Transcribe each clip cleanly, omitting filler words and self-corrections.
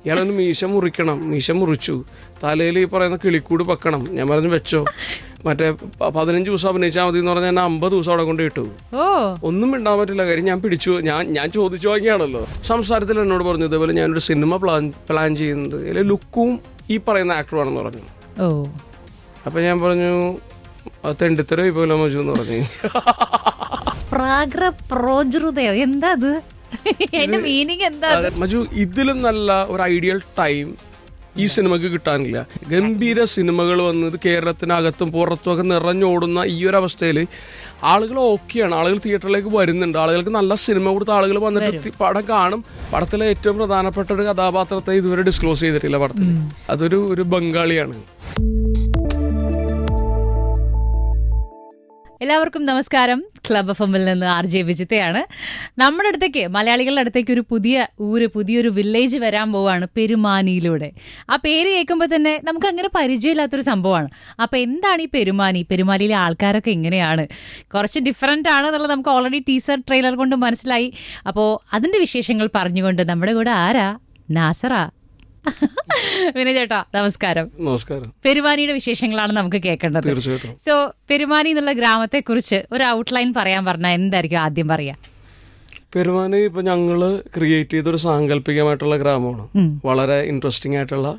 ഇയാളൊന്ന് മീശ മുറിക്കണം. മീശ മുറിച്ചു. തലയിൽ ഈ പറയുന്ന കിളിക്കൂട് വെക്കണം. ഞാൻ പറഞ്ഞു വെച്ചോ. മറ്റേ 15 ദിവസം അഭിനയിച്ചാൽ മതി എന്ന് പറഞ്ഞാൽ എന്നെ 50 ദിവസം അവിടെ കൊണ്ട് ഇട്ടു. ഒന്നും മിണ്ടാൻ പറ്റില്ല. കാര്യം ഞാൻ പിടിച്ചു. ഞാൻ ചോദിച്ചു വാങ്ങിയാണല്ലോ. സംസാരത്തിൽ എന്നോട് പറഞ്ഞു ഇതേപോലെ ഞാനൊരു സിനിമ പ്ലാൻ ചെയ്യുന്നത് അതിൽ ലുക്കും ഈ പറയുന്ന ആക്ടറാണെന്ന് പറഞ്ഞു. അപ്പൊ ഞാൻ പറഞ്ഞു തെണ്ടിത്തരോ ഇപ്പോലെ മജു എന്ന് പറഞ്ഞു. എന്താ മജു, ഇതിലും നല്ല ഒരു ഐഡിയൽ ടൈം ഈ സിനിമക്ക് കിട്ടാനില്ല. ഗംഭീര സിനിമകൾ വന്നത് കേരളത്തിനകത്തും പുറത്തും ഒക്കെ നിറഞ്ഞോടുന്ന ഈ ഒരു അവസ്ഥയിൽ ആളുകൾ ഓക്കെയാണ്. ആളുകൾ തിയേറ്ററിലേക്ക് വരുന്നുണ്ട്. ആളുകൾക്ക് നല്ല സിനിമ കൊടുത്ത ആളുകൾ വന്നിട്ട് പടം കാണും. പടത്തിലെ ഏറ്റവും പ്രധാനപ്പെട്ട ഒരു കഥാപാത്രത്തെ ഇതുവരെ ഡിസ്ക്ലോസ് ചെയ്തിട്ടില്ല പടത്തിൽ. അതൊരു ബംഗാളിയാണ്. എല്ലാവർക്കും നമസ്കാരം. ക്ലബ് എഫ്എമ്മിൽ നിന്ന് RJ വിജിതയാണ്. നമ്മുടെ അടുത്തേക്ക്, മലയാളികളുടെ അടുത്തേക്ക് ഒരു പുതിയൊരു വില്ലേജ് വരാൻ പോവാണ് പെരുമാനിയിലൂടെ. ആ പേര് കേൾക്കുമ്പോൾ തന്നെ നമുക്ക് അങ്ങനെ പരിചയമില്ലാത്തൊരു സംഭവമാണ്. അപ്പോൾ എന്താണ് ഈ പെരുമാനിയിലെ ആൾക്കാരൊക്കെ എങ്ങനെയാണ്? കുറച്ച് ഡിഫറൻ്റ് ആണ് എന്നുള്ളത് നമുക്ക് ഓൾറെഡി ടീസർ ട്രെയിലർ കൊണ്ട് മനസ്സിലായി. അപ്പോൾ അതിൻ്റെ വിശേഷങ്ങൾ പറഞ്ഞുകൊണ്ട് നമ്മുടെ കൂടെ ആരാ? നാസറ. വിനയ് ചേട്ടാ നമസ്കാരം. നമസ്കാരം. പെരുമാനിയുടെ വിശേഷങ്ങളാണ് നമുക്ക് കേൾക്കേണ്ടത്. സോ പെരുമാനി എന്നുള്ള ഗ്രാമത്തെ കുറിച്ച് ഒരു ഔട്ട്ലൈൻ പറയാൻ പറഞ്ഞാൽ എന്തായിരിക്കും ആദ്യം പറയാ? പെരുമാനി ഇപ്പൊ ഞങ്ങള് ക്രിയേറ്റ് ചെയ്തൊരു സാങ്കല്പികമായിട്ടുള്ള ഗ്രാമമാണ്. വളരെ ഇൻട്രസ്റ്റിംഗ് ആയിട്ടുള്ള,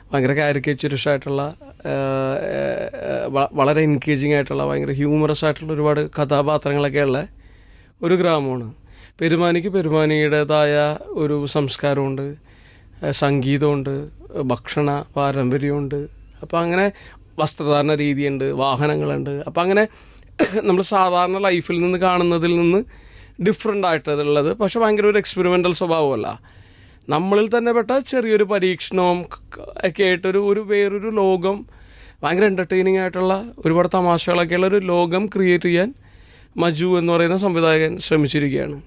ഭയങ്കര കാരിക്കേച്ചറിഷ് ആയിട്ടുള്ള, വളരെ എൻഗേജിങ് ആയിട്ടുള്ള, ഭയങ്കര ഹ്യൂമറസ് ആയിട്ടുള്ള ഒരുപാട് കഥാപാത്രങ്ങളൊക്കെ ഉള്ള ഒരു ഗ്രാമമാണ് പെരുമാനിക്ക്. പെരുമാനിയുടേതായ ഒരു സംസ്കാരമുണ്ട്, സംഗീതമുണ്ട്, ഭക്ഷണ പാരമ്പര്യമുണ്ട്. അപ്പം അങ്ങനെ വസ്ത്രധാരണ രീതിയുണ്ട്, വാഹനങ്ങളുണ്ട്. അപ്പം അങ്ങനെ നമ്മൾ സാധാരണ ലൈഫിൽ നിന്ന് കാണുന്നതിൽ നിന്ന് ഡിഫറെൻ്റ് ആയിട്ടുള്ളത്, പക്ഷെ ഭയങ്കര ഒരു എക്സ്പെരിമെൻ്റൽ സ്വഭാവമല്ല. നമ്മളിൽ തന്നെ പെട്ട ചെറിയൊരു പരീക്ഷണവും ഒക്കെ ആയിട്ടൊരു വേറൊരു ലോകം, ഭയങ്കര എൻ്റർടൈനിങ് ആയിട്ടുള്ള ഒരുപാട് തമാശകളൊക്കെയുള്ള ഒരു ലോകം ക്രിയേറ്റ് ചെയ്യാൻ മജു എന്ന് പറയുന്ന സംവിധായകൻ ശ്രമിച്ചിരിക്കുകയാണ്.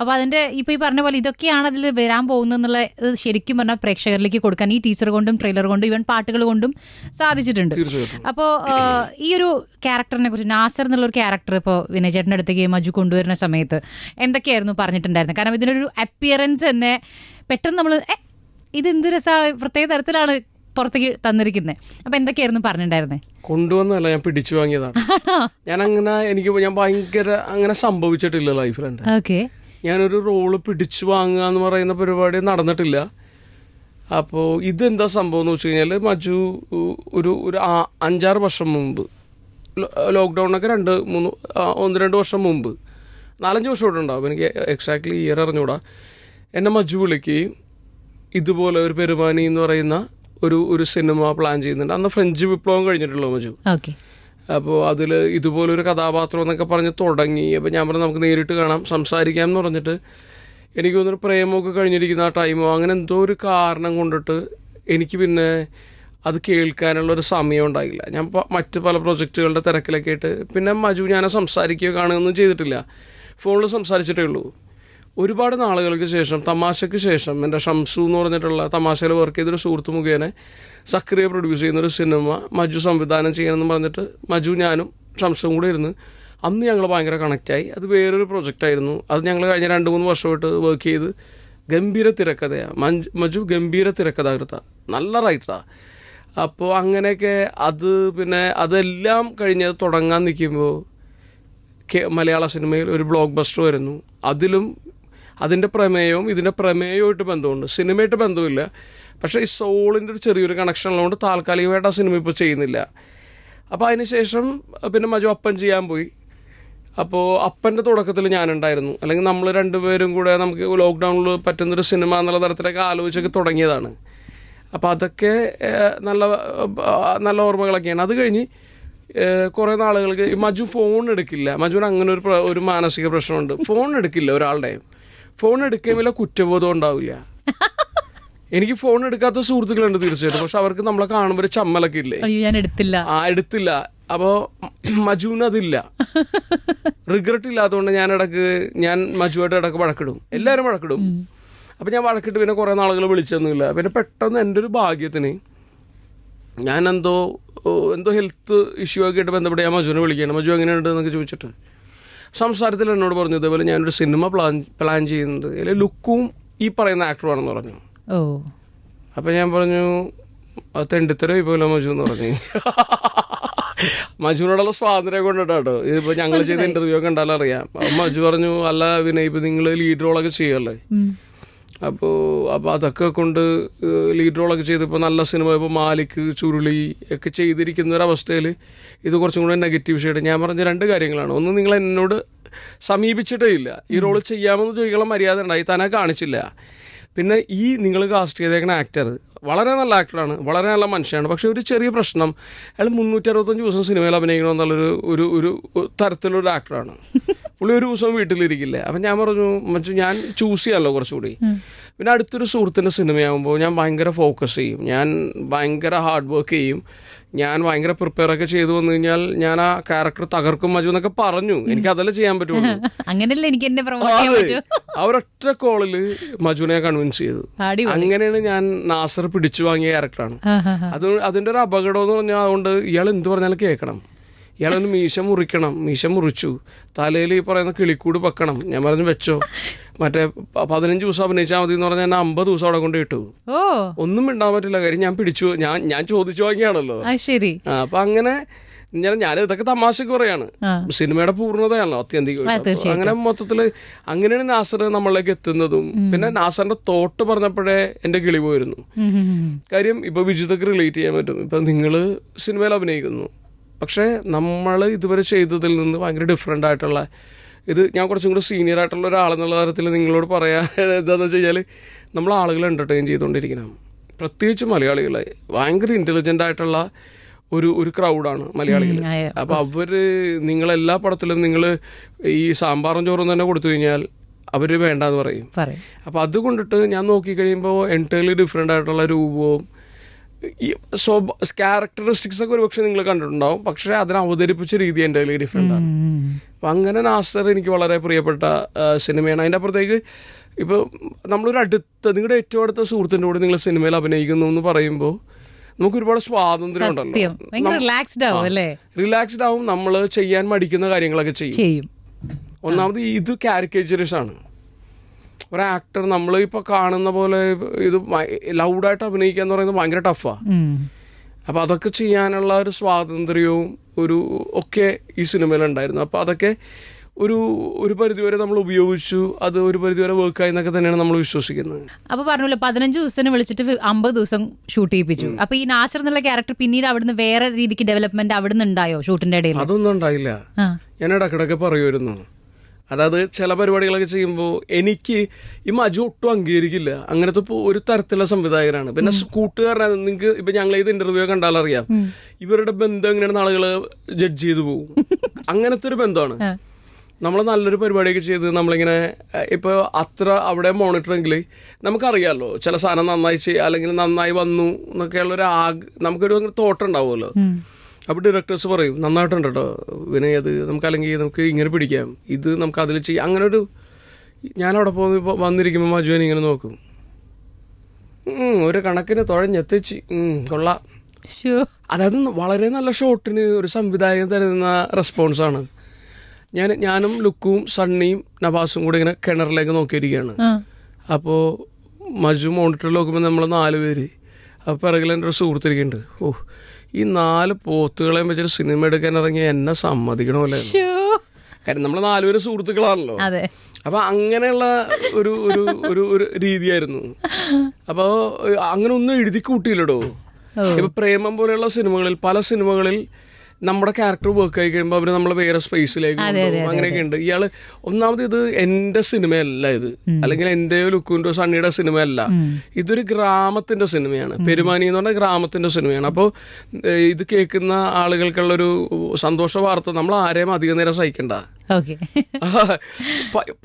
അപ്പോൾ അതിൻ്റെ ഇപ്പോൾ ഈ പറഞ്ഞ പോലെ ഇതൊക്കെയാണ് അതിൽ വരാൻ പോകുന്നതെന്നുള്ള ശരിക്കും പറഞ്ഞാൽ പ്രേക്ഷകരിലേക്ക് കൊടുക്കാൻ ഈ ടീച്ചർ കൊണ്ടും ട്രെയിലർ കൊണ്ടും ഈവൻ പാട്ടുകൾ കൊണ്ടും സാധിച്ചിട്ടുണ്ട്. അപ്പോൾ ഈ ഒരു ക്യാരക്ടറിനെ കുറിച്ച്, നാസർ എന്നുള്ളൊരു ക്യാരക്ടർ ഇപ്പോൾ വിനയ് ചേട്ടൻ്റെ അടുത്തേക്ക് മജു കൊണ്ടുവരുന്ന സമയത്ത് എന്തൊക്കെയായിരുന്നു പറഞ്ഞിട്ടുണ്ടായിരുന്നത്? കാരണം ഇതിനൊരു അപ്പിയറൻസ് തന്നെ പെട്ടെന്ന് നമ്മൾ ഇത് എന്ത് രസമാണ്, പ്രത്യേക തരത്തിലാണ് പുറത്തേക്ക് തന്നിരിക്കുന്നത്. അപ്പം എന്തൊക്കെയായിരുന്നു പറഞ്ഞിട്ടുണ്ടായിരുന്നത്? കൊണ്ടുവന്നല്ല, ഞാൻ പിടിച്ചു വാങ്ങിയതാണ്. ഞാൻ ഭയങ്കര അങ്ങനെ സംഭവിച്ചിട്ടില്ല ലൈഫിൽ. ഓക്കെ, ഞാനൊരു റോള് പിടിച്ചു വാങ്ങുക എന്ന് പറയുന്ന പരിപാടി നടന്നിട്ടില്ല. അപ്പോൾ ഇതെന്താ സംഭവം എന്ന് വെച്ച് കഴിഞ്ഞാൽ, മജു ഒരു 5-6 വർഷം മുമ്പ്, ലോക്ക്ഡൗണൊക്കെ 1-2 വർഷം മുമ്പ്, 4-5 വർഷം ഇവിടെ ഉണ്ടാവും, എനിക്ക് എക്സാക്ട്ലി ഇയർ അറിഞ്ഞൂടാ, എന്നെ മജു വിളിക്കുകയും ഇതുപോലെ ഒരു പെരുമാനി എന്ന് പറയുന്ന ഒരു സിനിമ പ്ലാൻ ചെയ്യുന്നുണ്ട്. അന്ന് ഫ്രഞ്ച് വിപ്ലവം കഴിഞ്ഞിട്ടുള്ളൂ മജു. അപ്പോൾ അതിൽ ഇതുപോലൊരു കഥാപാത്രം എന്നൊക്കെ പറഞ്ഞ് തുടങ്ങി. അപ്പോൾ ഞാൻ പറഞ്ഞു നമുക്ക് നേരിട്ട് കാണാം, സംസാരിക്കാം എന്ന് പറഞ്ഞിട്ട്, എനിക്ക് തോന്നുന്നു പ്രേമമൊക്കെ കഴിഞ്ഞിരിക്കുന്ന ആ ടൈമോ അങ്ങനെ എന്തോ ഒരു കാരണം കൊണ്ടിട്ട് എനിക്ക് പിന്നെ അത് കേൾക്കാനുള്ളൊരു സമയം ഉണ്ടായില്ല. ഞാൻ മറ്റ് പല പ്രൊജക്റ്റുകളുടെ തിരക്കിലൊക്കെ ആയിട്ട് പിന്നെ മജു ഞാനെ സംസാരിക്കുകയോ കാണുകയൊന്നും ചെയ്തിട്ടില്ല. ഫോണിൽ സംസാരിച്ചിട്ടേ ഉള്ളൂ. ഒരുപാട് നാളുകൾക്ക് ശേഷം, തമാശയ്ക്ക് ശേഷം, എൻ്റെ ഷംസു എന്ന് പറഞ്ഞിട്ടുള്ള തമാശയിൽ വർക്ക് ചെയ്തൊരു സുഹൃത്ത് മുഖേന സക്രിയ പ്രൊഡ്യൂസ് ചെയ്യുന്നൊരു സിനിമ മജു സംവിധാനം ചെയ്യണമെന്ന് പറഞ്ഞിട്ട് മജു ഞാനും ഷംസും കൂടെ ഇരുന്ന് അന്ന് ഞങ്ങൾ ഭയങ്കര കണക്റ്റായി. അത് വേറൊരു പ്രൊജക്റ്റായിരുന്നു. അത് ഞങ്ങൾ കഴിഞ്ഞ 2-3 വർഷമായിട്ട് വർക്ക് ചെയ്ത് ഗംഭീര തിരക്കഥയാണ്. മജു ഗംഭീര തിരക്കഥാകൃത്ത, നല്ല റൈറ്ററാണ്. അപ്പോൾ അങ്ങനെയൊക്കെ പിന്നെ അതെല്ലാം കഴിഞ്ഞ് തുടങ്ങാൻ നിൽക്കുമ്പോൾ മലയാള സിനിമയിൽ ഒരു ബ്ലോക്ക് ബസ്റ്റർ വരുന്നു. അതിലും അതിൻ്റെ പ്രമേയവും ഇതിൻ്റെ പ്രമേയവുമായിട്ട് ബന്ധമുണ്ട്, സിനിമയായിട്ട് ബന്ധമില്ല. പക്ഷേ ഈ സോളിൻ്റെ ഒരു ചെറിയൊരു കണക്ഷൻ ഉള്ളതുകൊണ്ട് താൽക്കാലികമായിട്ട് ആ സിനിമ ഇപ്പോൾ ചെയ്യുന്നില്ല. അപ്പോൾ അതിനുശേഷം പിന്നെ മജു അപ്പൻ ചെയ്യാൻ പോയി. അപ്പോൾ അപ്പൻ്റെ തുടക്കത്തിൽ ഞാനുണ്ടായിരുന്നു. അല്ലെങ്കിൽ നമ്മൾ രണ്ടുപേരും കൂടെ നമുക്ക് ലോക്ക്ഡൗണിൽ പറ്റുന്നൊരു സിനിമ എന്നുള്ള തരത്തിലൊക്കെ ആലോചിച്ചൊക്കെ തുടങ്ങിയതാണ്. അപ്പോൾ അതൊക്കെ നല്ല ഓർമ്മകളൊക്കെയാണ്. അത് കഴിഞ്ഞ് കുറേ നാളുകൾക്ക് മജു ഫോൺ എടുക്കില്ല. മജുവിന് അങ്ങനെ ഒരു മാനസിക പ്രശ്നമുണ്ട്. ഫോൺ എടുക്കില്ല, ഒരാളുടെയും ഫോൺ എടുക്കുകയുമില്ല, കുറ്റബോധം ഉണ്ടാവില്ല. എനിക്ക് ഫോൺ എടുക്കാത്ത സുഹൃത്തുക്കളുണ്ട് തീർച്ചയായിട്ടും. പക്ഷെ അവർക്ക് നമ്മളെ കാണുമ്പോൾ ഒരു ചമ്മലൊക്കെ ഇല്ലേ, എടുത്തില്ല. അപ്പോൾ മജുവിന് അതില്ല, റിഗ്രറ്റ് ഇല്ലാത്തതുകൊണ്ട് ഞാൻ മജുവായിട്ട് ഇടയ്ക്ക് വഴക്കിടും. എല്ലാവരും വഴക്കിടും. അപ്പം ഞാൻ വഴക്കിട്ട് പിന്നെ കുറേ നാളുകൾ വിളിച്ചൊന്നുമില്ല. പിന്നെ പെട്ടെന്ന് എൻ്റെ ഒരു ഭാഗ്യത്തിന് ഞാൻ എന്തോ ഹെൽത്ത് ഇഷ്യൂ ഒക്കെ ആയിട്ട് ബന്ധപ്പെട്ട് ഞാൻ മജുവിനെ വിളിക്കുകയാണ്. മജു എങ്ങനെയുണ്ട് എന്നൊക്കെ ചോദിച്ചിട്ട് സംസാരത്തിൽ എന്നോട് പറഞ്ഞു ഇതേപോലെ ഞാനൊരു സിനിമ പ്ലാൻ ചെയ്യുന്നത് അതിൽ ലുക്കും ഈ പറയുന്ന ആക്ടറാണെന്ന് പറഞ്ഞു. അപ്പം ഞാൻ പറഞ്ഞു അത് തെണ്ടിത്തരമായി പോലെ മജു എന്ന് പറഞ്ഞു. മജുവിനോടുള്ള സ്വാതന്ത്ര്യം കൊണ്ടിട്ടാട്ടോ ഇതിപ്പോൾ ഞങ്ങൾ ചെയ്ത ഇന്റർവ്യൂ ഒക്കെ കണ്ടാലും അറിയാം. മജു പറഞ്ഞു, അല്ല വിനയ്, ഇപ്പം നിങ്ങൾ ലീഡ് റോളൊക്കെ ചെയ്യല്ലേ, അപ്പോൾ അതൊക്കെ കൊണ്ട് ലീഡ് റോളൊക്കെ ചെയ്തപ്പോൾ നല്ല സിനിമ, ഇപ്പോൾ മാലിക്, ചുരുളി ഒക്കെ ചെയ്തിരിക്കുന്ന ഒരവസ്ഥയിൽ ഇത് കുറച്ചും കൂടെ നെഗറ്റീവ് ഷെയ്ഡ്. ഞാൻ പറഞ്ഞ 2 കാര്യങ്ങളാണ്. ഒന്ന്, നിങ്ങൾ എന്നോട് സമീപിച്ചിട്ടേ ഇല്ല, ഈ റോള് ചെയ്യാമെന്ന് ചോദിക്കാനുള്ള മര്യാദ ഉണ്ടായി, തന്നെ കാണിച്ചില്ല. പിന്നെ ഈ നിങ്ങൾ കാസ്റ്റ് ചെയ്തേക്കുന്ന ആക്ടർ വളരെ നല്ല ആക്ടറാണ്, വളരെ നല്ല മനുഷ്യനാണ്. പക്ഷെ ഒരു ചെറിയ പ്രശ്നം, അയാൾ 365 ദിവസം സിനിമയിൽ അഭിനയിക്കണം എന്നുള്ളൊരു ഒരു തരത്തിലൊരു ആക്ടറാണ്. പുള്ളി ഒരു ദിവസം വീട്ടിലിരിക്കില്ല. അപ്പം ഞാൻ പറഞ്ഞു, മറ്റു ഞാൻ ചൂസ് ചെയ്യാമല്ലോ കുറച്ചുകൂടി. പിന്നെ അടുത്തൊരു സുഹൃത്തിൻ്റെ സിനിമയാകുമ്പോൾ ഞാൻ ഭയങ്കര ഫോക്കസ് ചെയ്യും, ഞാൻ ഭയങ്കര ഹാർഡ് വർക്ക് ചെയ്യും, ഞാൻ ഭയങ്കര പ്രിപ്പയർ ഒക്കെ ചെയ്തു വന്നു കഴിഞ്ഞാൽ ഞാൻ ആ ക്യാരക്ടർ തകർക്കും മജു എന്നൊക്കെ പറഞ്ഞു. എനിക്ക് അതല്ലേ ചെയ്യാൻ പറ്റുള്ളൂ. അങ്ങനെയല്ലേ എനിക്ക് എന്നെ അവരൊറ്റ കോളില് മജുവിനെ കൺവിൻസ് ചെയ്തു. അങ്ങനെയാണ് ഞാൻ നാസർ പിടിച്ചു വാങ്ങിയ ക്യാരക്ടറാണ്. അതിന്റെ ഒരു അപകടം എന്ന് പറഞ്ഞാൽ, അതുകൊണ്ട് ഇയാൾ എന്ത് പറഞ്ഞാലും കേൾക്കണം, ഇയാളൊന്ന് മീശ മുറിക്കണം, മീശ മുറിച്ചു, തലയിൽ ഈ പറയുന്ന കിളിക്കൂട് വെക്കണം. ഞാൻ പറഞ്ഞു വെച്ചോ, മറ്റേ 15 ദിവസം അഭിനയിച്ചാൽ മതി എന്ന് പറഞ്ഞാൽ 50 ദിവസം അവിടെ കൊണ്ട് ഇട്ടു. ഒന്നും മിണ്ടാൻ പറ്റില്ല, കാര്യം ഞാൻ പിടിച്ചു, ഞാൻ ചോദിച്ചു വാങ്ങിയാണല്ലോ. അപ്പൊ അങ്ങനെ ഞാൻ ഇതൊക്കെ തമാശക്ക് പറയാണ്, സിനിമയുടെ പൂർണ്ണതയാണല്ലോ അത്യന്തികം. അങ്ങനെ മൊത്തത്തില് അങ്ങനെയാണ് നാസർ നമ്മളിലേക്ക് എത്തുന്നതും. പിന്നെ നാസറിന്റെ തോട്ട് പറഞ്ഞപ്പോഴേ എന്റെ കിളി പോയിരുന്നു. കാര്യം ഇപ്പൊ വിജിതൊക്കെ റിലേറ്റ് ചെയ്യാൻ പറ്റും. ഇപ്പൊ നിങ്ങള് സിനിമയിൽ അഭിനയിക്കുന്നു, പക്ഷേ നമ്മൾ ഇതുവരെ ചെയ്തതിൽ നിന്ന് ഭയങ്കര ഡിഫറെൻ്റ് ആയിട്ടുള്ള, ഇത് ഞാൻ കുറച്ചും കൂടി സീനിയർ ആയിട്ടുള്ള ഒരാളെന്നുള്ള തരത്തിൽ നിങ്ങളോട് പറയാൻ എന്താണെന്ന് വെച്ച് കഴിഞ്ഞാൽ, നമ്മൾ ആളുകളെ എൻ്റർടൈൻ ചെയ്തുകൊണ്ടിരിക്കണം. പ്രത്യേകിച്ച് മലയാളികളെ ഭയങ്കര ഇൻ്റലിജൻ്റ് ആയിട്ടുള്ള ഒരു ക്രൗഡാണ് മലയാളികൾ. അപ്പോൾ അവർ നിങ്ങളെല്ലാ പടത്തിലും നിങ്ങൾ ഈ സാമ്പാറും ചോറും തന്നെ കൊടുത്തു കഴിഞ്ഞാൽ അവർ വേണ്ടെന്ന് പറയും. അപ്പോൾ അതുകൊണ്ടിട്ട് ഞാൻ നോക്കിക്കഴിയുമ്പോൾ എൻറ്റയർലി ഡിഫറെൻ്റ് ആയിട്ടുള്ള രൂപവും ഈ ക്യാരക്ടറിസ്റ്റിക്സ് ഒക്കെ ഒരുപക്ഷെ നിങ്ങൾ കണ്ടിട്ടുണ്ടാവും, പക്ഷെ അതിനെ അവതരിപ്പിച്ച രീതി എൻ്റെ ഡിഫറെൻ്റ് ആണ്. അപ്പം അങ്ങനെ നാസർ എനിക്ക് വളരെ പ്രിയപ്പെട്ട സിനിമയാണ്. അതിൻ്റെ അപ്പുറത്തേക്ക് ഇപ്പോൾ നമ്മളൊരു നിങ്ങളുടെ ഏറ്റവും അടുത്ത സുഹൃത്തിൻ്റെ കൂടെ നിങ്ങൾ സിനിമയിൽ അഭിനയിക്കുന്നു എന്ന് പറയുമ്പോൾ നമുക്ക് ഒരുപാട് സ്വാതന്ത്ര്യം ഉണ്ടല്ലോ, റിലാക്സ്ഡ് ആവും, നമ്മൾ ചെയ്യാൻ മടിക്കുന്ന കാര്യങ്ങളൊക്കെ ചെയ്യും. ഒന്നാമത് ഇത് കാരിക്കേച്ചറിസ് ആണ്. ഒരു ആക്ടർ നമ്മൾ ഇപ്പൊ കാണുന്ന പോലെ ഇത് ലൗഡായിട്ട് അഭിനയിക്കുക എന്ന് പറയുന്നത് ഭയങ്കര ടഫാണ്. അപ്പൊ അതൊക്കെ ചെയ്യാനുള്ള ഒരു സ്വാതന്ത്ര്യവും ഒക്കെ ഈ സിനിമയിലുണ്ടായിരുന്നു. അപ്പൊ അതൊക്കെ ഒരു പരിധിവരെ നമ്മൾ ഉപയോഗിച്ചു, അത് ഒരു പരിധിവരെ വർക്കായി എന്നൊക്കെ തന്നെയാണ് നമ്മൾ വിശ്വസിക്കുന്നത്. അപ്പൊ പറഞ്ഞല്ലോ 15 ദിവസത്തിന് വിളിച്ചിട്ട് 50 ദിവസം ഷൂട്ട് ചെയ്യിപ്പിച്ചു. അപ്പൊ ഈ നാസർ എന്നുള്ള ക്യാരക്ടർ പിന്നീട് അവിടുന്ന് വേറെ രീതിക്ക് ഡെവലപ്മെന്റ് അവിടുന്ന് ഉണ്ടായോ ഷൂട്ടിന്റെ ഇടയിൽ? അതൊന്നും ഉണ്ടായില്ല. ഞാൻ ഇടക്കിടക്ക് പറയുമായിരുന്നു, അതായത് ചില പരിപാടികളൊക്കെ ചെയ്യുമ്പോൾ എനിക്ക് ഈ മജു ഒട്ടും അംഗീകരിക്കില്ല, അങ്ങനത്തെ ഒരു തരത്തിലുള്ള സംവിധായകനാണ്. പിന്നെ കൂട്ടുകാരനാണ്. നിങ്ങൾക്ക് ഇപ്പൊ ഞങ്ങൾ ഇത് ഇന്റർവ്യൂ കണ്ടാലറിയാം, ഇവരുടെ ബന്ധം എങ്ങനെയാണ് ആളുകള് ജഡ്ജ് ചെയ്തു പോകും. അങ്ങനത്തെ ഒരു ബന്ധമാണ്. നമ്മൾ നല്ലൊരു പരിപാടിയൊക്കെ ചെയ്ത് നമ്മളിങ്ങനെ ഇപ്പൊ അത്ര അവിടെ മോണിറ്ററെങ്കിൽ നമുക്കറിയാമല്ലോ ചില സാധനം നന്നായി അല്ലെങ്കിൽ നന്നായി വന്നു എന്നൊക്കെയുള്ളൊരു നമുക്കൊരു തോട്ടുണ്ടാവുമല്ലോ. അപ്പോൾ ഡയറക്ടേഴ്സ് പറയും നന്നായിട്ടുണ്ട് കേട്ടോ വിനയ്, അത് അല്ലെങ്കിൽ നമുക്ക് ഇങ്ങനെ പിടിക്കാം, ഇത് നമുക്ക് അതിൽ ചെയ്യാം. അങ്ങനെ ഞാനവിടെ വന്നിരിക്കുമ്പോൾ മജുവിനെ ഇങ്ങനെ നോക്കും, ഒരു കണക്കിന് തുഴഞ്ഞെത്തിച്ച് കൊള്ളാം. അതായത് വളരെ നല്ല ഷോട്ടിന് ഒരു സംവിധായകൻ തരുന്ന റെസ്പോൺസാണ്. ഞാനും ലുക്കും സണ്ണിയും നവാസും കൂടെ ഇങ്ങനെ കിണറിലേക്ക് നോക്കിയിരിക്കുകയാണ്. അപ്പോൾ മജു മോണിറ്ററിൽ നോക്കുമ്പോൾ നമ്മൾ 4 പേര്, അപ്പോൾ പിറകിൽ എൻ്റെ ഒരു സുഹൃത്തിരിക്കുന്നുണ്ട്. ഈ 4 പോത്തുകളെയും വെച്ചിട്ട് സിനിമ എടുക്കാൻ ഇറങ്ങിയ എന്നെ സമ്മതിക്കണമല്ലേ, കാര്യം നമ്മൾ 4 പേര് സുഹൃത്തുക്കളാണല്ലോ. അപ്പൊ അങ്ങനെയുള്ള ഒരു രീതിയായിരുന്നു. അപ്പോൾ അങ്ങനെ ഒന്നും എഴുതി കൂട്ടിയില്ലടോ. ഇപ്പൊ പ്രേമം പോലെയുള്ള സിനിമകളിൽ, പല സിനിമകളിൽ നമ്മുടെ ക്യാരക്ടർ വർക്ക് ആയി കഴിയുമ്പോൾ അവര് നമ്മളെ വേറെ സ്പേസിലേക്ക് കൊണ്ടുപോകും. അങ്ങനെയൊക്കെ ഉണ്ട്. ഇയാള് ഒന്നാമത് ഇത് എന്റെ സിനിമയല്ല, ഇത് അല്ലെങ്കിൽ എന്റെ ലുക്കുവിന്റെ സണ്ണിയുടെ സിനിമയല്ല, ഇതൊരു ഗ്രാമത്തിന്റെ സിനിമയാണ്. പെരുമാനി എന്ന് പറഞ്ഞാൽ ഗ്രാമത്തിന്റെ സിനിമയാണ്. അപ്പോൾ ഇത് കേൾക്കുന്ന ആളുകൾക്കുള്ളൊരു സന്തോഷ വാർത്ത, നമ്മൾ ആരെയും അധികം നേരം സഹിക്കണ്ട.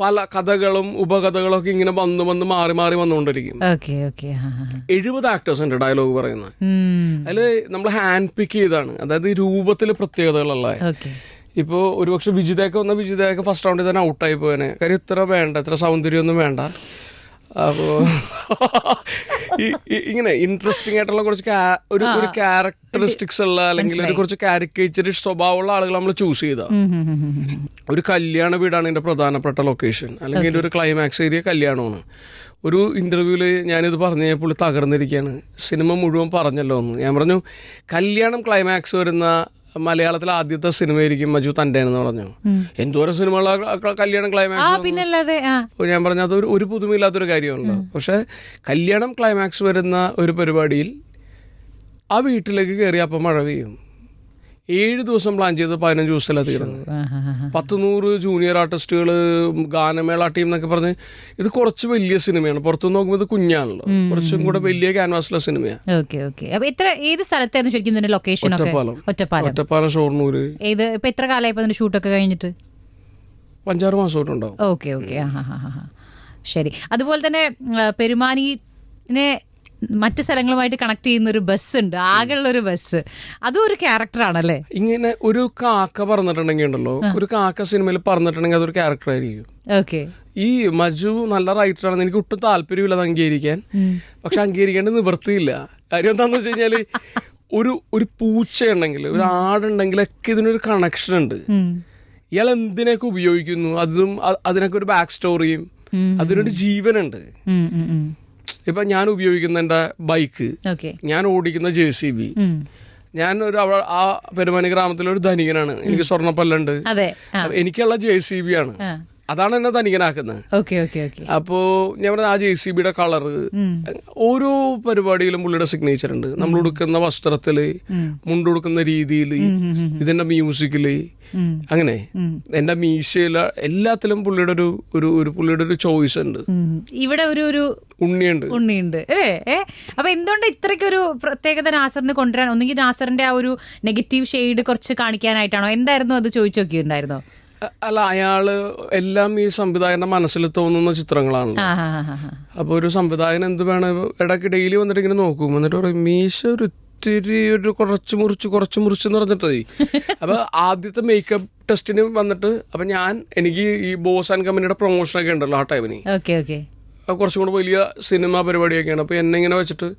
പല കഥകളും ഉപകഥകളും ഒക്കെ ഇങ്ങനെ വന്ന് മാറി വന്നുകൊണ്ടിരിക്കും. 70 ആക്ടേഴ്സ് ഉണ്ട് ഡയലോഗ് പറയുന്നത്. അതില് നമ്മൾ ഹാൻഡ് പിക്ക് ചെയ്താണ്, അതായത് രൂപത്തില് പ്രത്യേകതകളുള്ള. ഇപ്പോ ഒരുപക്ഷെ വിജിതയൊക്കെ ഫസ്റ്റ് റൗണ്ടിൽ തന്നെ ഔട്ടായി പോയനെ, കാര്യം ഇത്ര സൗന്ദര്യമൊന്നും വേണ്ട. അപ്പോ ഇങ്ങനെ ഇൻട്രസ്റ്റിംഗ് ആയിട്ടുള്ള കുറച്ച് ഒരു ക്യാരക്ടറിസ്റ്റിക്സ് ഉള്ള അല്ലെങ്കിൽ കുറച്ച് കാരിക്കേച്ചറിസ്റ്റ് സ്വഭാവമുള്ള ആളുകൾ നമ്മൾ ചൂസ് ചെയ്ത. ഒരു കല്യാണ വീടാണ് ഇതിന്റെ പ്രധാനപ്പെട്ട ലൊക്കേഷൻ, അല്ലെങ്കിൽ ഒരു ക്ലൈമാക്സ് ഏരിയ കല്യാണമാണ്. ഒരു ഇൻ്റർവ്യൂവിൽ ഞാനിത് പറഞ്ഞു പുള്ളി തകർന്നിരിക്കുകയാണ്, സിനിമ മുഴുവൻ പറഞ്ഞല്ലോ എന്ന്. ഞാൻ പറഞ്ഞു കല്യാണം ക്ലൈമാക്സ് വരുന്ന മലയാളത്തിലെ ആദ്യത്തെ സിനിമയായിരിക്കും മജു തൻ്റെയാണെന്ന് പറഞ്ഞു. എന്തോരം സിനിമകളാ കല്യാണം ക്ലൈമാക്സ്. ഞാൻ പറഞ്ഞു അത് ഒരു പുതുമയില്ലാത്തൊരു കാര്യമാണല്ലോ. പക്ഷെ കല്യാണം ക്ലൈമാക്സ് വരുന്ന ഒരു പരിപാടിയിൽ ആ വീട്ടിലേക്ക് കയറി അപ്പം മഴ പെയ്യും. 7 ദിവസം പ്ലാൻ ചെയ്ത് 15 ദിവസത്തിലാണ് തീർന്നത്. 100 ജൂനിയർ ആർട്ടിസ്റ്റുകൾ, ഗാനമേള ടീം എന്നൊക്കെ പറഞ്ഞ് ഇത് കുറച്ച് വലിയ സിനിമയാണ്. പുറത്തുനിന്ന് നോക്കുമ്പോൾ ഇത് കുഞ്ഞാണല്ലോ, കുറച്ചും കൂടെ വലിയ ക്യാൻവാസിലെ സിനിമയാണ്. ഒറ്റപ്പാലം, ഷൊർണൂര്. എത്ര കാലമായി ഷൂട്ടൊക്കെ കഴിഞ്ഞിട്ട്? 5-6 മാസമായിട്ടുണ്ടാവും. ഓക്കെ. ശരി. അതുപോലെ തന്നെ പെരുമാനിനെ മറ്റു സ്ഥലങ്ങളുമായിട്ട് കണക്ട് ചെയ്യുന്ന ഒരു ബസ് ഉണ്ട്, ആകെയുള്ള ഒരു ബസ്, അതും ഒരു ക്യാരക്ടറാണല്ലേ? ഇങ്ങനെ ഒരു കാക്ക പറഞ്ഞിട്ടുണ്ടെങ്കിൽ ഉണ്ടല്ലോ, ഒരു കാക്ക സിനിമയിൽ പറഞ്ഞിട്ടുണ്ടെങ്കിൽ അതൊരു ക്യാരക്ടർ ആയിരിക്കും. ഓക്കെ. ഈ മജു നല്ല റൈറ്ററാണെന്ന് എനിക്ക് ഒട്ടും താല്പര്യമില്ല അത് അംഗീകരിക്കാൻ. പക്ഷെ അംഗീകരിക്കേണ്ട നിവൃത്തിയില്ല. കാര്യം എന്താന്ന് വെച്ച് കഴിഞ്ഞാല് ഒരു പൂച്ചയുണ്ടെങ്കിൽ, ഒരു ആടുണ്ടെങ്കിലൊക്കെ ഇതിനൊരു കണക്ഷൻ ഉണ്ട്. ഇയാൾ എന്തിനൊക്കെ ഉപയോഗിക്കുന്നു, അതും അതിനൊക്കെ ഒരു ബാക്ക് സ്റ്റോറിയും അതിനൊരു ജീവനുണ്ട്. ഇപ്പൊ ഞാൻ ഉപയോഗിക്കുന്ന എന്റെ ബൈക്ക്, ഞാൻ ഓടിക്കുന്ന JCB, ഞാൻ ആ പെരുമാനി ഗ്രാമത്തിലൊരു ധനികനാണ്, എനിക്ക് സ്വർണ്ണപ്പല്ലുണ്ട്, എനിക്കുള്ള JCB ആണ്. അതാണ് എന്നെ ധനികനാക്കുന്നത്. അപ്പോ ഞാൻ പറഞ്ഞ ആ JCBയുടെ കളറ്, ഓരോ പരിപാടിയിലും പുള്ളിയുടെ സിഗ്നേച്ചർ ഉണ്ട്. നമ്മൾ ഉടുക്കുന്ന വസ്ത്രത്തില്, മുണ്ടുടുക്കുന്ന രീതിയില്, ഇതിന്റെ മ്യൂസിക്കില്, അങ്ങനെ എന്റെ മീശയില്, എല്ലാത്തിലും പുള്ളിയുടെ ഒരു ചോയ്സ് ഉണ്ട്. ഇവിടെ ഒരു ഉണ്ണിയുണ്ട് അല്ലേ? അപ്പൊ എന്തുകൊണ്ട് ഇത്രയ്ക്കൊരു പ്രത്യേകത നാസറിന് കൊണ്ടുവരാൻ? ഒന്നെങ്കിൽ നാസറിന്റെ ആ ഒരു നെഗറ്റീവ് ഷെയ്ഡ് കുറച്ച് കാണിക്കാനായിട്ടാണോ? എന്തായിരുന്നു അത് ചോദിച്ചു നോക്കിയിട്ടുണ്ടായിരുന്നോ? അല്ല, അയാള് എല്ലാം ഈ സംവിധായകന്റെ മനസ്സിൽ തോന്നുന്ന ചിത്രങ്ങളാണ്. അപ്പൊ ഒരു സംവിധായകൻ എന്ത് വേണം, ഇടയ്ക്ക് ഡെയിലി വന്നിട്ട് ഇങ്ങനെ നോക്കും, എന്നിട്ട് പറയും മീശ ഒരു കുറച്ച് മുറിച്ചെന്ന് പറഞ്ഞിട്ടേ. അപ്പൊ ആദ്യത്തെ മേക്കപ്പ് ടെസ്റ്റിന് വന്നിട്ട് അപ്പൊ എനിക്ക് ഈ ബോസ് ആൻഡ് കമ്പനിയുടെ പ്രൊമോഷനൊക്കെ ഉണ്ടല്ലോ ആ ടൈമിന്, കുറച്ചും കൂടെ വലിയ സിനിമ പരിപാടിയൊക്കെയാണ്. അപ്പൊ എന്നെ ഇങ്ങനെ വെച്ചിട്ട്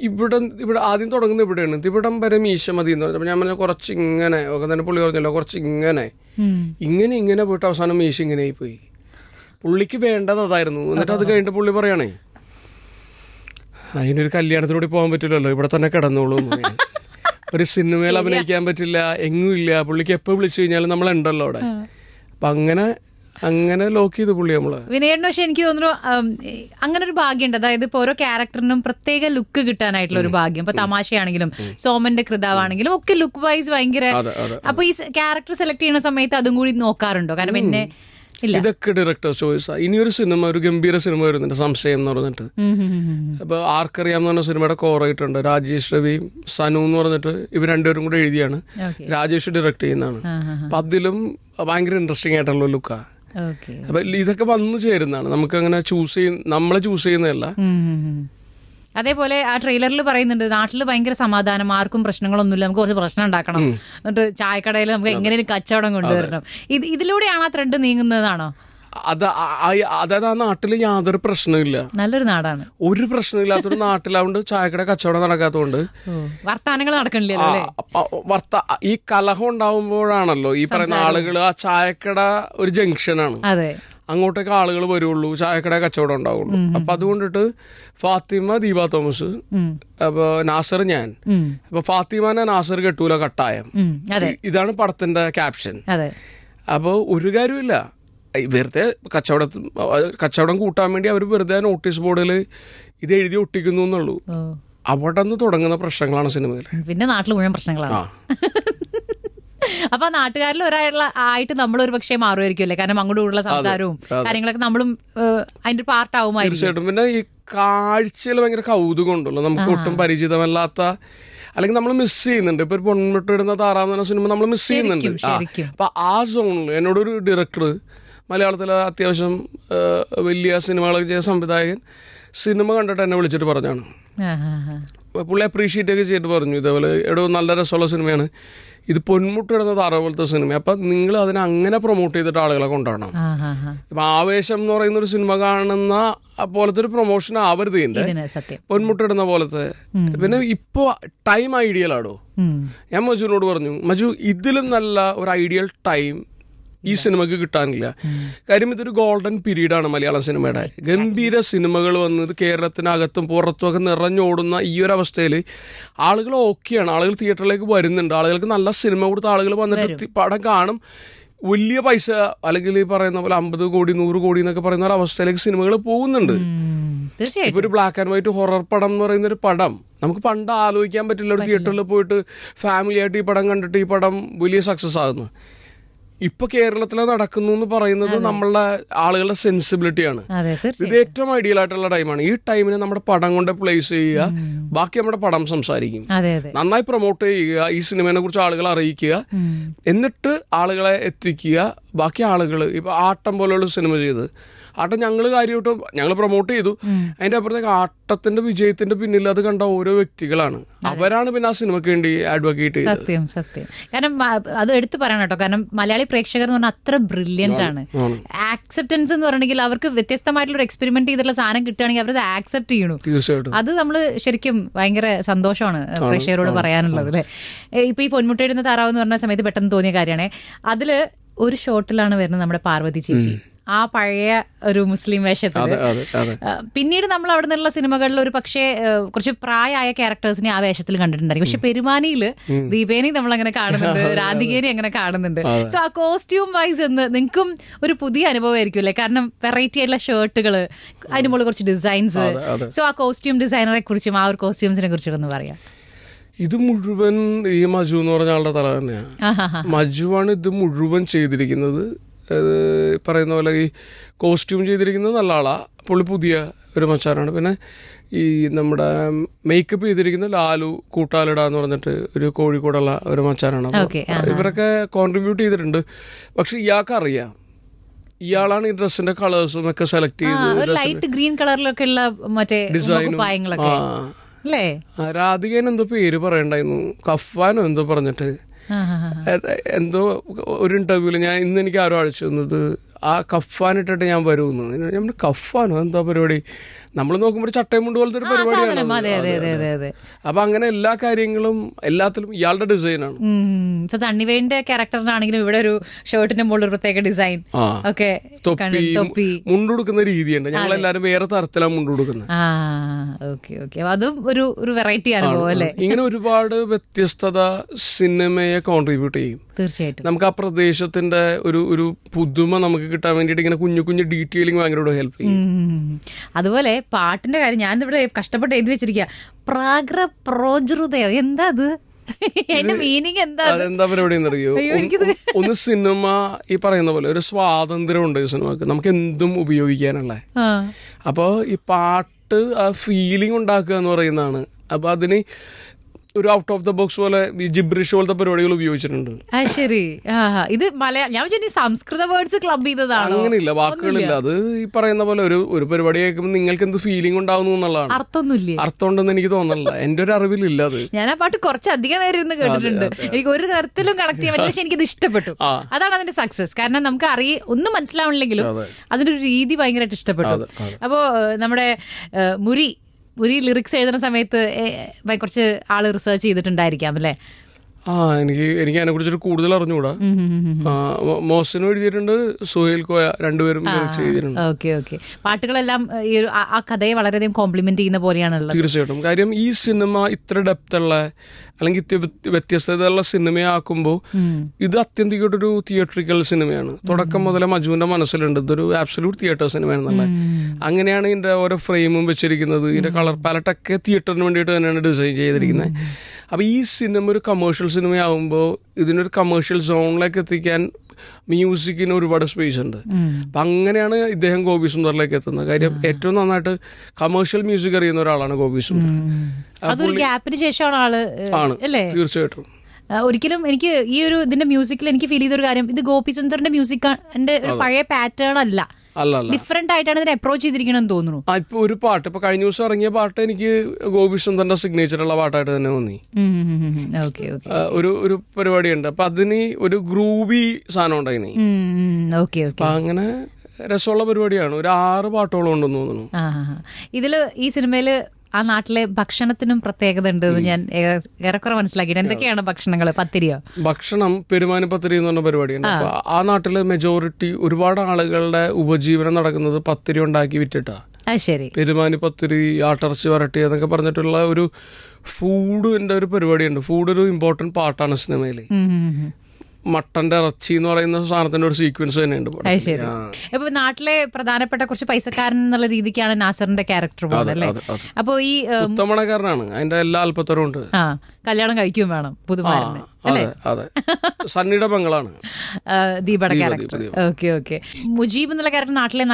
ഇവിടെ ആദ്യം തുടങ്ങുന്ന ഇവിടെയാണ്, ഇവിടം വരെ മീശ മതി എന്ന് പറഞ്ഞു. അപ്പൊ ഞാൻ പറഞ്ഞ കുറച്ച് ഇങ്ങനെ ഒക്കെ തന്നെ പുള്ളി പറഞ്ഞല്ലോ, കുറച്ച് ഇങ്ങനെ പോയിട്ട് അവസാനം മീശ ഇങ്ങനെ ആയിപ്പോയി. പുള്ളിക്ക് വേണ്ടത് അതായിരുന്നു. എന്നിട്ട് അത് കഴിഞ്ഞിട്ട് പുള്ളി പറയണേ, അതിനൊരു കല്യാണത്തിലൂടെ പോകാൻ പറ്റില്ലല്ലോ, ഇവിടെ തന്നെ കിടന്നോളൂ, ഒരു സിനിമയിൽ അഭിനയിക്കാൻ പറ്റില്ല, എങ്ങുമില്ല, പുള്ളിക്ക് എപ്പോൾ വിളിച്ചു കഴിഞ്ഞാലും നമ്മളുണ്ടല്ലോ അവിടെ. അപ്പൊ അങ്ങനെ ലോക്ക് ചെയ്ത് പുള്ളി നമ്മള്. വിനയേട്ടന് പക്ഷെ എനിക്ക് തോന്നുന്നു അങ്ങനെ ഒരു ഭാഗ്യമുണ്ട്. അതായത് ഇപ്പൊ ഓരോ ക്യാരക്ടറിനും പ്രത്യേക ലുക്ക് കിട്ടാനായിട്ടുള്ള ഒരു ഭാഗ്യം. ഇപ്പൊ തമാശയാണെങ്കിലും സോമന്റെ കൃതാവാണെങ്കിലും ഒക്കെ ലുക്ക് വൈസ് ഭയങ്കര. അപ്പൊ ഈ ക്യാരക്ടർ സെലക്ട് ചെയ്യുന്ന സമയത്ത് അതും കൂടി നോക്കാറുണ്ടോ? കാരണം എന്നെ ഇതൊക്കെ ഡയറക്ടർ ചോയ്സാ. ഇനിയൊരു സിനിമ, ഒരു ഗംഭീര സിനിമ വരുന്നുണ്ട്, സംശയം എന്ന് പറഞ്ഞിട്ട്. അപ്പൊ ആർക്കറിയാമെന്ന് പറഞ്ഞ സിനിമയുടെ കോറായിട്ടുണ്ട് രാജേഷ് രവിയും സനു എന്ന് പറഞ്ഞിട്ട്, ഇവർ രണ്ടുപേരും കൂടെ എഴുതിയാണ്. രാജേഷ് ഡയറക്ട് ചെയ്യുന്നതാണ്. അപ്പൊ അതിലും ഭയങ്കര ഇൻട്രസ്റ്റിംഗ് ആയിട്ടുള്ള ലുക്കാ. അപ്പൊ ഇതൊക്കെ വന്നു ചേരുന്നതാണ്. നമുക്ക് അങ്ങനെ നമ്മളെ ചൂസ് ചെയ്യുന്നതല്ല. അതേപോലെ ആ ട്രെയിലറിൽ പറയുന്നുണ്ട് നാട്ടിൽ ഭയങ്കര സമാധാനം, ആർക്കും പ്രശ്നങ്ങളൊന്നുമില്ല, നമുക്ക് കുറച്ച് പ്രശ്നം ഉണ്ടാക്കണം, എന്നിട്ട് ചായക്കടയിൽ നമുക്ക് എങ്ങനെയും കച്ചവടം കൊണ്ടുവരണം. ഇതിലൂടെയാണ് ആ ത്രെഡ് നീങ്ങുന്നതാണോ? അതായത് ആ നാട്ടിൽ യാതൊരു പ്രശ്നമില്ല, നല്ലൊരു നാടാണ്, ഒരു പ്രശ്നമില്ലാത്തൊരു നാട്ടിലാവുകൊണ്ട് ചായക്കട കച്ചവടം നടക്കാത്തതുകൊണ്ട് വർത്താനങ്ങൾ നടക്കണില്ലല്ലോ. ഈ കലഹം ഉണ്ടാവുമ്പോഴാണല്ലോ ഈ പറയുന്ന ആളുകൾ, ആ ചായക്കട ഒരു ജംഗ്ഷനാണ്, അങ്ങോട്ടേക്ക് ആളുകൾ വരുള്ളൂ, ചായക്കട കച്ചവടം ഉണ്ടാവുള്ളൂ. അപ്പൊ അതുകൊണ്ടിട്ട് ഫാത്തിമ ദീപ തോമസ്, അപ്പൊ നാസർ ഞാൻ, അപ്പൊ ഫാത്തിമാനെ നാസർ കെട്ടൂല കട്ടായം, ഇതാണ് പടത്തിന്റെ ക്യാപ്ഷൻ. അപ്പൊ ഒരു കാര്യമില്ല, വെറുതെ കച്ചവടം കൂട്ടാൻ വേണ്ടി അവർ വെറുതെ നോട്ടീസ് ബോർഡിൽ ഇത് എഴുതി ഒട്ടിക്കുന്നു എന്നുള്ളൂ. അവിടെ നിന്ന് തുടങ്ങുന്ന പ്രശ്നങ്ങളാണ് സിനിമയിൽ. പിന്നെ നാട്ടിൽ മുഴുവൻ പ്രശ്നങ്ങളാണ്. അപ്പൊ നാട്ടുകാരിൽ ഒരാളായിട്ട് നമ്മളൊരു പക്ഷേ മാറുമായിരിക്കുമല്ലേ? കാരണം അങ്ങോട്ടുള്ള സംസാരവും കാര്യങ്ങളൊക്കെ നമ്മളും അതിന്റെ പാർട്ടാവുമായിരിക്കും. തീർച്ചയായിട്ടും. പിന്നെ ഈ കാഴ്ചയിൽ ഭയങ്കര കൗതുകം ഉണ്ടല്ലോ, നമുക്ക് ഒട്ടും പരിചിതമല്ലാത്ത, അല്ലെങ്കിൽ നമ്മൾ മിസ് ചെയ്യുന്നുണ്ട്. ഇപ്പൊ ഒരു പൊന്മുട്ടിടുന്ന താറാവ് എന്ന സിനിമ നമ്മൾ മിസ് ചെയ്യുന്നുണ്ട്. അപ്പൊ ആ സോണിൽ എന്നോടൊരു ഡയറക്ടർ, മലയാളത്തിലെ അത്യാവശ്യം വലിയ സിനിമകളൊക്കെ ചെയ്ത സംവിധായകൻ, സിനിമ കണ്ടിട്ട് എന്നെ വിളിച്ചിട്ട് പറഞ്ഞാണ്, പുള്ളി അപ്രീഷിയേറ്റ് ഒക്കെ ചെയ്തിട്ട് പറഞ്ഞു, ഇതേപോലെ നല്ല രസമുള്ള സിനിമയാണ്, ഇത് പൊന്മുട്ടിടുന്ന താറാവ് പോലത്തെ സിനിമ, അപ്പൊ നിങ്ങൾ അതിനെ അങ്ങനെ പ്രൊമോട്ട് ചെയ്തിട്ട് ആളുകളെ കൊണ്ടുവരണം. ഇപ്പൊ ആവേശം എന്ന് പറയുന്ന ഒരു സിനിമ കാണുന്ന പോലത്തെ ഒരു പ്രൊമോഷൻ ആവരുത് ഇതിന്റെ, പൊന്മുട്ടിടുന്ന പോലത്തെ. പിന്നെ ഇപ്പൊ ടൈം ഐഡിയൽ ആടോ. ഞാൻ മജുവിനോട് പറഞ്ഞു, മജു ഇതിലും നല്ല ഒരു ഐഡിയൽ ടൈം ഈ സിനിമക്ക് കിട്ടാനില്ല. കാര്യം ഇതൊരു ഗോൾഡൻ പീരീഡാണ് മലയാള സിനിമയുടെ. ഗംഭീര സിനിമകൾ വന്നത് കേരളത്തിനകത്തും പുറത്തും ഒക്കെ നിറഞ്ഞോടുന്ന ഈ ഒരു അവസ്ഥയിൽ ആളുകൾ ഓക്കെയാണ്, ആളുകൾ തിയേറ്ററിലേക്ക് വരുന്നുണ്ട്, ആളുകൾക്ക് നല്ല സിനിമ കൊടുത്ത ആളുകൾ വന്നിട്ട് പടം കാണും. വലിയ പൈസ അല്ലെങ്കിൽ ഈ പറയുന്ന പോലെ 50 കോടി 100 കോടി എന്നൊക്കെ പറയുന്ന ഒരു അവസ്ഥയിലേക്ക് സിനിമകൾ പോകുന്നുണ്ട്. ഇപ്പൊ ഒരു ബ്ലാക്ക് ആൻഡ് വൈറ്റ് ഹൊറർ പടം എന്ന് പറയുന്ന ഒരു പടം നമുക്ക് പണ്ട് ആലോചിക്കാൻ പറ്റില്ല. ഒരു തിയേറ്ററിൽ പോയിട്ട് ഫാമിലി ആയിട്ട് ഈ പടം കണ്ടിട്ട് ഈ പടം വലിയ സക്സസ് ആകുന്നു. ഇപ്പൊ കേരളത്തിൽ നടക്കുന്നു എന്ന് പറയുന്നത് നമ്മളുടെ ആളുകളുടെ സെൻസിബിലിറ്റിയാണ്. ഇത് ഏറ്റവും ഐഡിയൽ ആയിട്ടുള്ള ടൈമാണ്. ഈ ടൈമിന് നമ്മുടെ പടം കൊണ്ട് പ്ലേസ് ചെയ്യുക, ബാക്കി നമ്മുടെ പടം സംസാരിക്കും. നന്നായി പ്രൊമോട്ട് ചെയ്യുക, ഈ സിനിമയെ കുറിച്ച് ആളുകളെ അറിയിക്കുക, എന്നിട്ട് ആളുകളെ എത്തിക്കുക. ബാക്കി ആളുകൾ ഇപ്പൊ ആട്ടം പോലെയുള്ള സിനിമ ചെയ്ത് ആട്ടം ഞങ്ങൾ പ്രൊമോട്ട് ചെയ്തു. അതിന്റെ അപ്പുറത്തേക്ക് ആട്ടത്തിന്റെ വിജയത്തിന്റെ പിന്നിൽ അത് കണ്ട ഓരോ വ്യക്തികളാണ്, അവരാണ് പിന്നെ ആ സിനിമയ്ക്ക് വേണ്ടി അഡ്വക്കേറ്റ് ചെയ്തത്. സത്യം സത്യം. കാരണം അത് എടുത്തു പറയണം കേട്ടോ. കാരണം മലയാളി പ്രേക്ഷകർ എന്ന് പറഞ്ഞാൽ അത്ര ബ്രില്യന്റ് ആണ്. ആക്സെപ്റ്റൻസ് എന്ന് പറഞ്ഞെങ്കിൽ അവർക്ക് വ്യത്യസ്തമായിട്ടുള്ള എക്സ്പെരിമെന്റ് ചെയ്തിട്ടുള്ള സാധനം കിട്ടുകയാണെങ്കിൽ അവരത് ആക്സെപ്റ്റ് ചെയ്യണു. തീർച്ചയായിട്ടും അത് നമ്മൾ ശരിക്കും ഭയങ്കര സന്തോഷമാണ് പ്രേക്ഷകരോട് പറയാനുള്ളത് അല്ലേ. ഇപ്പൊ ഈ പൊന്മുട്ടയിടുന്ന താറാവ് എന്ന് പറഞ്ഞ സമയത്ത് പെട്ടെന്ന് തോന്നിയ കാര്യമാണ്. അതില് ഒരു ഷോട്ടിലാണ് വരുന്നത് നമ്മുടെ പാർവതി ചേച്ചി, ആ പഴയ ഒരു മുസ്ലിം വേഷത്തിൽ. പിന്നീട് നമ്മൾ അവിടെ നിന്നുള്ള സിനിമകളിൽ ഒരു പക്ഷേ കുറച്ച് പ്രായമായ ക്യാരക്ടേഴ്സിനെ ആ വേഷത്തിൽ കണ്ടിട്ടുണ്ടായിരിക്കും. പക്ഷെ പെരുമാനിയില് ദീപേനെ നമ്മൾ അങ്ങനെ കാണുന്നുണ്ട്, രാധികേനെ അങ്ങനെ കാണുന്നുണ്ട്. സോ ആ കോസ്റ്റ്യൂം വൈസ് ഒന്ന് നിങ്ങൾക്കും ഒരു പുതിയ അനുഭവമായിരിക്കും അല്ലേ. കാരണം വെറൈറ്റി ആയിട്ടുള്ള ഷർട്ടുകള്, അതിന് മുകളിൽ കുറച്ച് ഡിസൈൻസ്. സോ ആ കോസ്റ്റ്യൂം ഡിസൈനറെ കുറിച്ചും ആ ഒരു കോസ്റ്റ്യൂംസിനെ കുറിച്ചൊക്കെ ഒന്ന് പറയാം. ഇത് മുഴുവൻ ഈ മജു എന്ന് പറഞ്ഞ ആളുടെ തല തന്നെയാണ്. മജുവാണ് ഇത് മുഴുവൻ ചെയ്തിരിക്കുന്നത്. പറയുന്ന പോലെ ഈ കോസ്റ്റ്യൂം ചെയ്തിരിക്കുന്നത് നല്ല ആളാ, പുള്ളി പുതിയ ഒരു മച്ചാനാണ്. പിന്നെ ഈ നമ്മുടെ മേക്കപ്പ് ചെയ്തിരിക്കുന്ന ലാലു കൂട്ടാലിട എന്ന് പറഞ്ഞിട്ട് ഒരു കോഴിക്കോടുള്ള ഒരു മച്ചാനാണ്. ഇവരൊക്കെ കോൺട്രിബ്യൂട്ട് ചെയ്തിട്ടുണ്ട്. പക്ഷെ ഇയാൾക്കറിയാം, ഇയാളാണ് ഈ ഡ്രസ്സിന്റെ കളേഴ്സും ഒക്കെ സെലക്ട് ചെയ്ത് ലൈറ്റ് ഗ്രീൻ കളറിലൊക്കെ ഉള്ള മറ്റേ ഡിസൈനും. രാധികൻ എന്തോ പേര് പറയണ്ടായിരുന്നു, കഫാനോ എന്തോ പറഞ്ഞിട്ട് എന്തോ ഒരു ഇന്റർവ്യൂല് ഇന്ന് എനിക്ക് ആരോ അയച്ചു തന്നത്, ആ കഫാനിട്ടിട്ട് ഞാൻ വരുമെന്ന്. ഞാൻ കഫാനോ എന്താ പരിപാടി? നമ്മൾ നോക്കുമ്പോൾ ചട്ടയും മുണ്ട് പോലത്തെ ഒരു പരിപാടിയാണ്. അപ്പൊ അങ്ങനെ എല്ലാ കാര്യങ്ങളും എല്ലാത്തിലും ഇയാളുടെ ഡിസൈനാണ്. ഇപ്പൊ തണ്ണിവേലിന്റെ ക്യാരക്ടറിനാണെങ്കിലും ഇവിടെ ഒരു ഷർട്ടിന്റെ മുകളിൽ പ്രത്യേക ഡിസൈൻ ഒക്കെ, തൊപ്പി മുണ്ടുകൊടുക്കുന്ന രീതിയുണ്ട്. ഞങ്ങൾ എല്ലാരും വേറെ തരത്തിലാണ് മുണ്ടുകൊടുക്കുന്നത്. അതും ഒരു വെറൈറ്റി അനുഭവം അല്ലേ. ഇങ്ങനെ ഒരുപാട് വ്യത്യസ്തത സിനിമയെ കോൺട്രിബ്യൂട്ട് ചെയ്യും. തീർച്ചയായിട്ടും നമുക്ക് ആ പ്രദേശത്തിന്റെ ഒരു പുതുമ നമുക്ക് കിട്ടാൻ വേണ്ടിയിട്ട് ഇങ്ങനെ കുഞ്ഞു കുഞ്ഞു ഡീറ്റെയിലിംഗ് ഭയങ്കര ഹെൽപ്പ് ചെയ്യും. അതുപോലെ പാട്ടിന്റെ കാര്യം ഞാൻ ഇവിടെ കഷ്ടപ്പെട്ട് എഴുതി വെച്ചിരിക്കുക. പ്രാഗ്ര പ്രോജൃതയോ, എന്താ അത്? എന്റെ മീനിങ് എന്താ പരിപാടി എന്നറിയോ? ഒന്ന് സിനിമ ഈ പറയുന്ന പോലെ ഒരു സ്വാതന്ത്ര്യം ഉണ്ട് ഈ സിനിമക്ക്, നമുക്ക് എന്തും ഉപയോഗിക്കാനുള്ള. അപ്പൊ ഈ പാട്ട് ആ ഫീലിംഗ് ഉണ്ടാക്കുക എന്ന് പറയുന്നതാണ്. അപ്പൊ അതിന് ഒരു ഔട്ട് ഓഫ് ദ ബോക്സ് പോലെ ഈ ജിബ്രിഷ് പോലത്തെ പരിപാടികൾ ഉപയോഗിച്ചിട്ടുണ്ട്. ശരി. ഇത് ഞാൻ സംസ്കൃത വേർഡ്സ് ക്ലബ് ചെയ്തതാണ്. അങ്ങനെയില്ല, വാക്കുകളില്ല. അത് ഈ പറയുന്ന പോലെ ഒരു പരിപാടി കേൾക്കുമ്പോൾ നിങ്ങൾക്ക് എന്ത് ഫീലിംഗ് ഉണ്ടാവുന്നു എന്നുള്ളതാണ്. അർത്ഥം ഉണ്ടെന്ന് എനിക്ക് തോന്നുന്നില്ല, എന്റെ ഒരു അറിവിലില്ല അത്. ഞാൻ ആ പാട്ട് കുറച്ചധികം നേരം ഇരുന്ന് കേട്ടിട്ടുണ്ട്. എനിക്ക് ഒരു തരത്തിലും കണക്ട് ചെയ്യാൻ പറ്റില്ല, പക്ഷെ എനിക്കത് ഇഷ്ടപ്പെട്ടു. അതാണ് അതിന്റെ സക്സസ്. കാരണം നമുക്ക് ഒന്നും മനസ്സിലാവണില്ലെങ്കിലും അതിന്റെ ഒരു രീതി ഭയങ്കരമായിട്ട് ഇഷ്ടപ്പെട്ടു. അപ്പോ നമ്മുടെ മുരി ലിറിക്സ് എഴുതുന്ന സമയത്ത് കുറച്ച് ആള് റിസർച്ച് ചെയ്തിട്ടുണ്ടായിരിക്കാം അല്ലേ? എനിക്ക് അതിനെ കുറിച്ചൊരു കൂടുതൽ അറിഞ്ഞുകൂടാ. മോഹസിനും എഴുതിയിട്ടുണ്ട്, സുഹേൽ കോയ, രണ്ടുപേരും ചെയ്തിട്ടുണ്ട്. ഓക്കെ. പാട്ടുകളെല്ലാം ഈ ഒരു ആ കഥയെ വളരെയധികം കോംപ്ലിമെന്റ് ചെയ്യുന്ന പോലെയാണുള്ളത്. തീർച്ചയായിട്ടും. കാര്യം ഈ സിനിമ ഇത്ര ഡെപ്തുള്ള അല്ലെങ്കിൽ വ്യത്യസ്തതയുള്ള സിനിമയാക്കുമ്പോൾ ഇത് അത്യന്തികമായിട്ടൊരു തിയേറ്ററിക്കൽ സിനിമയാണ്. തുടക്കം മുതലേ മജുവിന്റെ മനസ്സിലുണ്ട് ഇതൊരു ആബ്സല്യൂട്ട് തിയേറ്റർ സിനിമയാണെന്നുള്ളത്. അങ്ങനെയാണ് ഇതിന്റെ ഓരോ ഫ്രെയിമും വെച്ചിരിക്കുന്നത്. ഇതിന്റെ കളർ പാലറ്റൊക്കെ തിയേറ്ററിന് വേണ്ടിയിട്ട് തന്നെയാണ് ഡിസൈൻ ചെയ്തിരിക്കുന്നത്. അപ്പൊ ഈ സിനിമ ഒരു കമേഴ്ഷ്യൽ സിനിമയാവുമ്പോൾ ഇതിനൊരു കമേഴ്ഷ്യൽ സോണിലേക്ക് എത്തിക്കാൻ മ്യൂസിക്കിന് ഒരുപാട് സ്പേസ് ഉണ്ട്. അപ്പൊ അങ്ങനെയാണ് ഇദ്ദേഹം ഗോപി സുന്ദറിലേക്ക് എത്തുന്നത്. കാര്യം ഏറ്റവും നന്നായിട്ട് കമേഴ്ഷ്യൽ മ്യൂസിക് അറിയുന്ന ഒരാളാണ് ഗോപി സുന്ദർ. അതൊരു ഗ്യാപ്പിന് ശേഷമാണ് ആള് അല്ലേ? തീർച്ചയായിട്ടും. ഒരിക്കലും എനിക്ക് ഈ ഒരു ഇതിന്റെ മ്യൂസിക്കിൽ എനിക്ക് ഫീൽ ചെയ്തൊരു കാര്യം, ഇത് ഗോപി സുന്ദറിന്റെ മ്യൂസിക്കിന്റെ പഴയ പാറ്റേൺ അല്ല, ഡിഫറെന്റ് ആയിട്ടാണ് ഇതിനെ അപ്രോച്ച് ചെയ്തിരിക്കണമെന്ന് തോന്നുന്നു. ഇപ്പൊ ഒരു പാട്ട് ഇപ്പൊ കഴിഞ്ഞ ദിവസം ഇറങ്ങിയ പാട്ട് എനിക്ക് ഗോപി സുന്ദറിന്റെ സിഗ്നേച്ചർ ഉള്ള പാട്ടായിട്ട് തന്നെ തോന്നി. ഒരു പരിപാടിയുണ്ട്, അപ്പൊ അതിന് ഒരു ഗ്രൂവി സാധനം ഉണ്ടായിനി. അപ്പൊ അങ്ങനെ രസമുള്ള പരിപാടിയാണ്. ഒരു 6 പാട്ടോളം ഉണ്ടെന്ന് തോന്നുന്നു. ഇതില് ഈ സിനിമയില് ആ നാട്ടിലെ ഭക്ഷണത്തിനും പ്രത്യേകത ഉണ്ട് ഞാൻ ഏറെക്കുറെ മനസ്സിലാക്കിയിട്ട്. എന്തൊക്കെയാണ് ഭക്ഷണങ്ങൾ? പത്തിരിയോ? ഭക്ഷണം പെരുമാനി പത്തിരി എന്ന് പറഞ്ഞ പരിപാടിയുണ്ട്. അപ്പൊ ആ നാട്ടിലെ മെജോറിറ്റി ഒരുപാട് ആളുകളുടെ ഉപജീവനം നടക്കുന്നത് പത്തിരി ഉണ്ടാക്കി വിറ്റിട്ടാ. ശരി. പെരുമാനി പത്തിരി, ആട്ടിറച്ചി വരട്ടി എന്നൊക്കെ പറഞ്ഞിട്ടുള്ള ഒരു ഫുഡിന്റെ ഒരു പരിപാടിയുണ്ട്. ഫുഡ് ഒരു ഇമ്പോർട്ടന്റ് പാർട്ടാണ് സിനിമയിൽ. മട്ടന്റെ ഇറച്ചി എന്ന് പറയുന്ന സാധനത്തിന്റെ ഒരു സീക്വൻസ് തന്നെയുണ്ട്. ഇപ്പൊ നാട്ടിലെ പ്രധാനപ്പെട്ട കുറച്ച് പൈസക്കാരൻ എന്നുള്ള രീതിക്കാണ് നാസറിന്റെ ക്യാരക്ടർ പോകുന്നത് അല്ലേ? അപ്പൊ ഈ ഉത്തമണക്കാരനാണ്, അതിന്റെ എല്ലാ അല്പത്തരവും ഉണ്ട്. കല്യാണം കഴിക്കുകയും വേണം പുതുമാരന്. അതെ, സണ്ണിയുടെ പെങ്ങളാണ് ദീപയുടെ ക്യാരക്ടർ. Okay okay. മുജീബ് എന്നുള്ള ക്യാരക്ടർ നാട്ടിലെ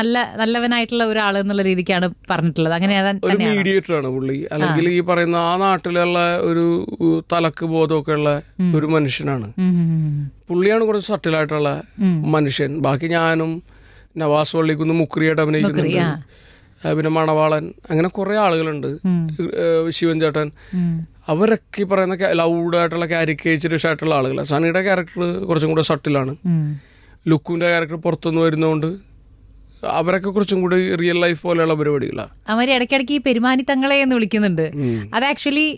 നല്ലവനായിട്ടുള്ള ഒരാൾ എന്നുള്ള രീതിക്കാണ് പറഞ്ഞിട്ടുള്ളത്. അങ്ങനെ ഒരു മീഡിയേറ്റർ ആണ് പുള്ളി. അല്ലെങ്കിൽ ഈ പറയുന്ന ആ നാട്ടിലുള്ള ഒരു തലക്ക് ബോധമൊക്കെ ഉള്ള ഒരു മനുഷ്യനാണ്. പുള്ളിയാണ് കുറച്ച് സട്ടിലായിട്ടുള്ള മനുഷ്യൻ. ബാക്കി ഞാനും നവാസ് വള്ളിക്കുന്ന് മുക്രിയായിട്ട് അഭിനയിക്കുന്നുണ്ട്. പിന്നെ മണവാളൻ, അങ്ങനെ കുറെ ആളുകളുണ്ട്. ശിവൻ ചേട്ടൻ, അവരൊക്കെ ഈ പറയുന്ന ലൗഡായിട്ടുള്ള കാരിക്കേച്ചറിഷ് ആയിട്ടുള്ള ആളുകളാണ്. സണ്ണിയുടെ ക്യാരക്ടർ കുറച്ചും കൂടെ സട്ടിലാണ്. ലുക്കുവിന്റെ ക്യാരക്ടർ പുറത്തുനിന്ന് വരുന്നതുകൊണ്ട് അവരൊക്കെ കുറച്ചും കൂടി റിയൽ ലൈഫ് പോലെയുള്ള പരിപാടികളാണ്. അവര് ഇടയ്ക്കിടയ്ക്ക് ഈ പെരുമാനി തങ്ങളെ എന്ന് വിളിക്കുന്നുണ്ട്. അത് ആക്ച്വലി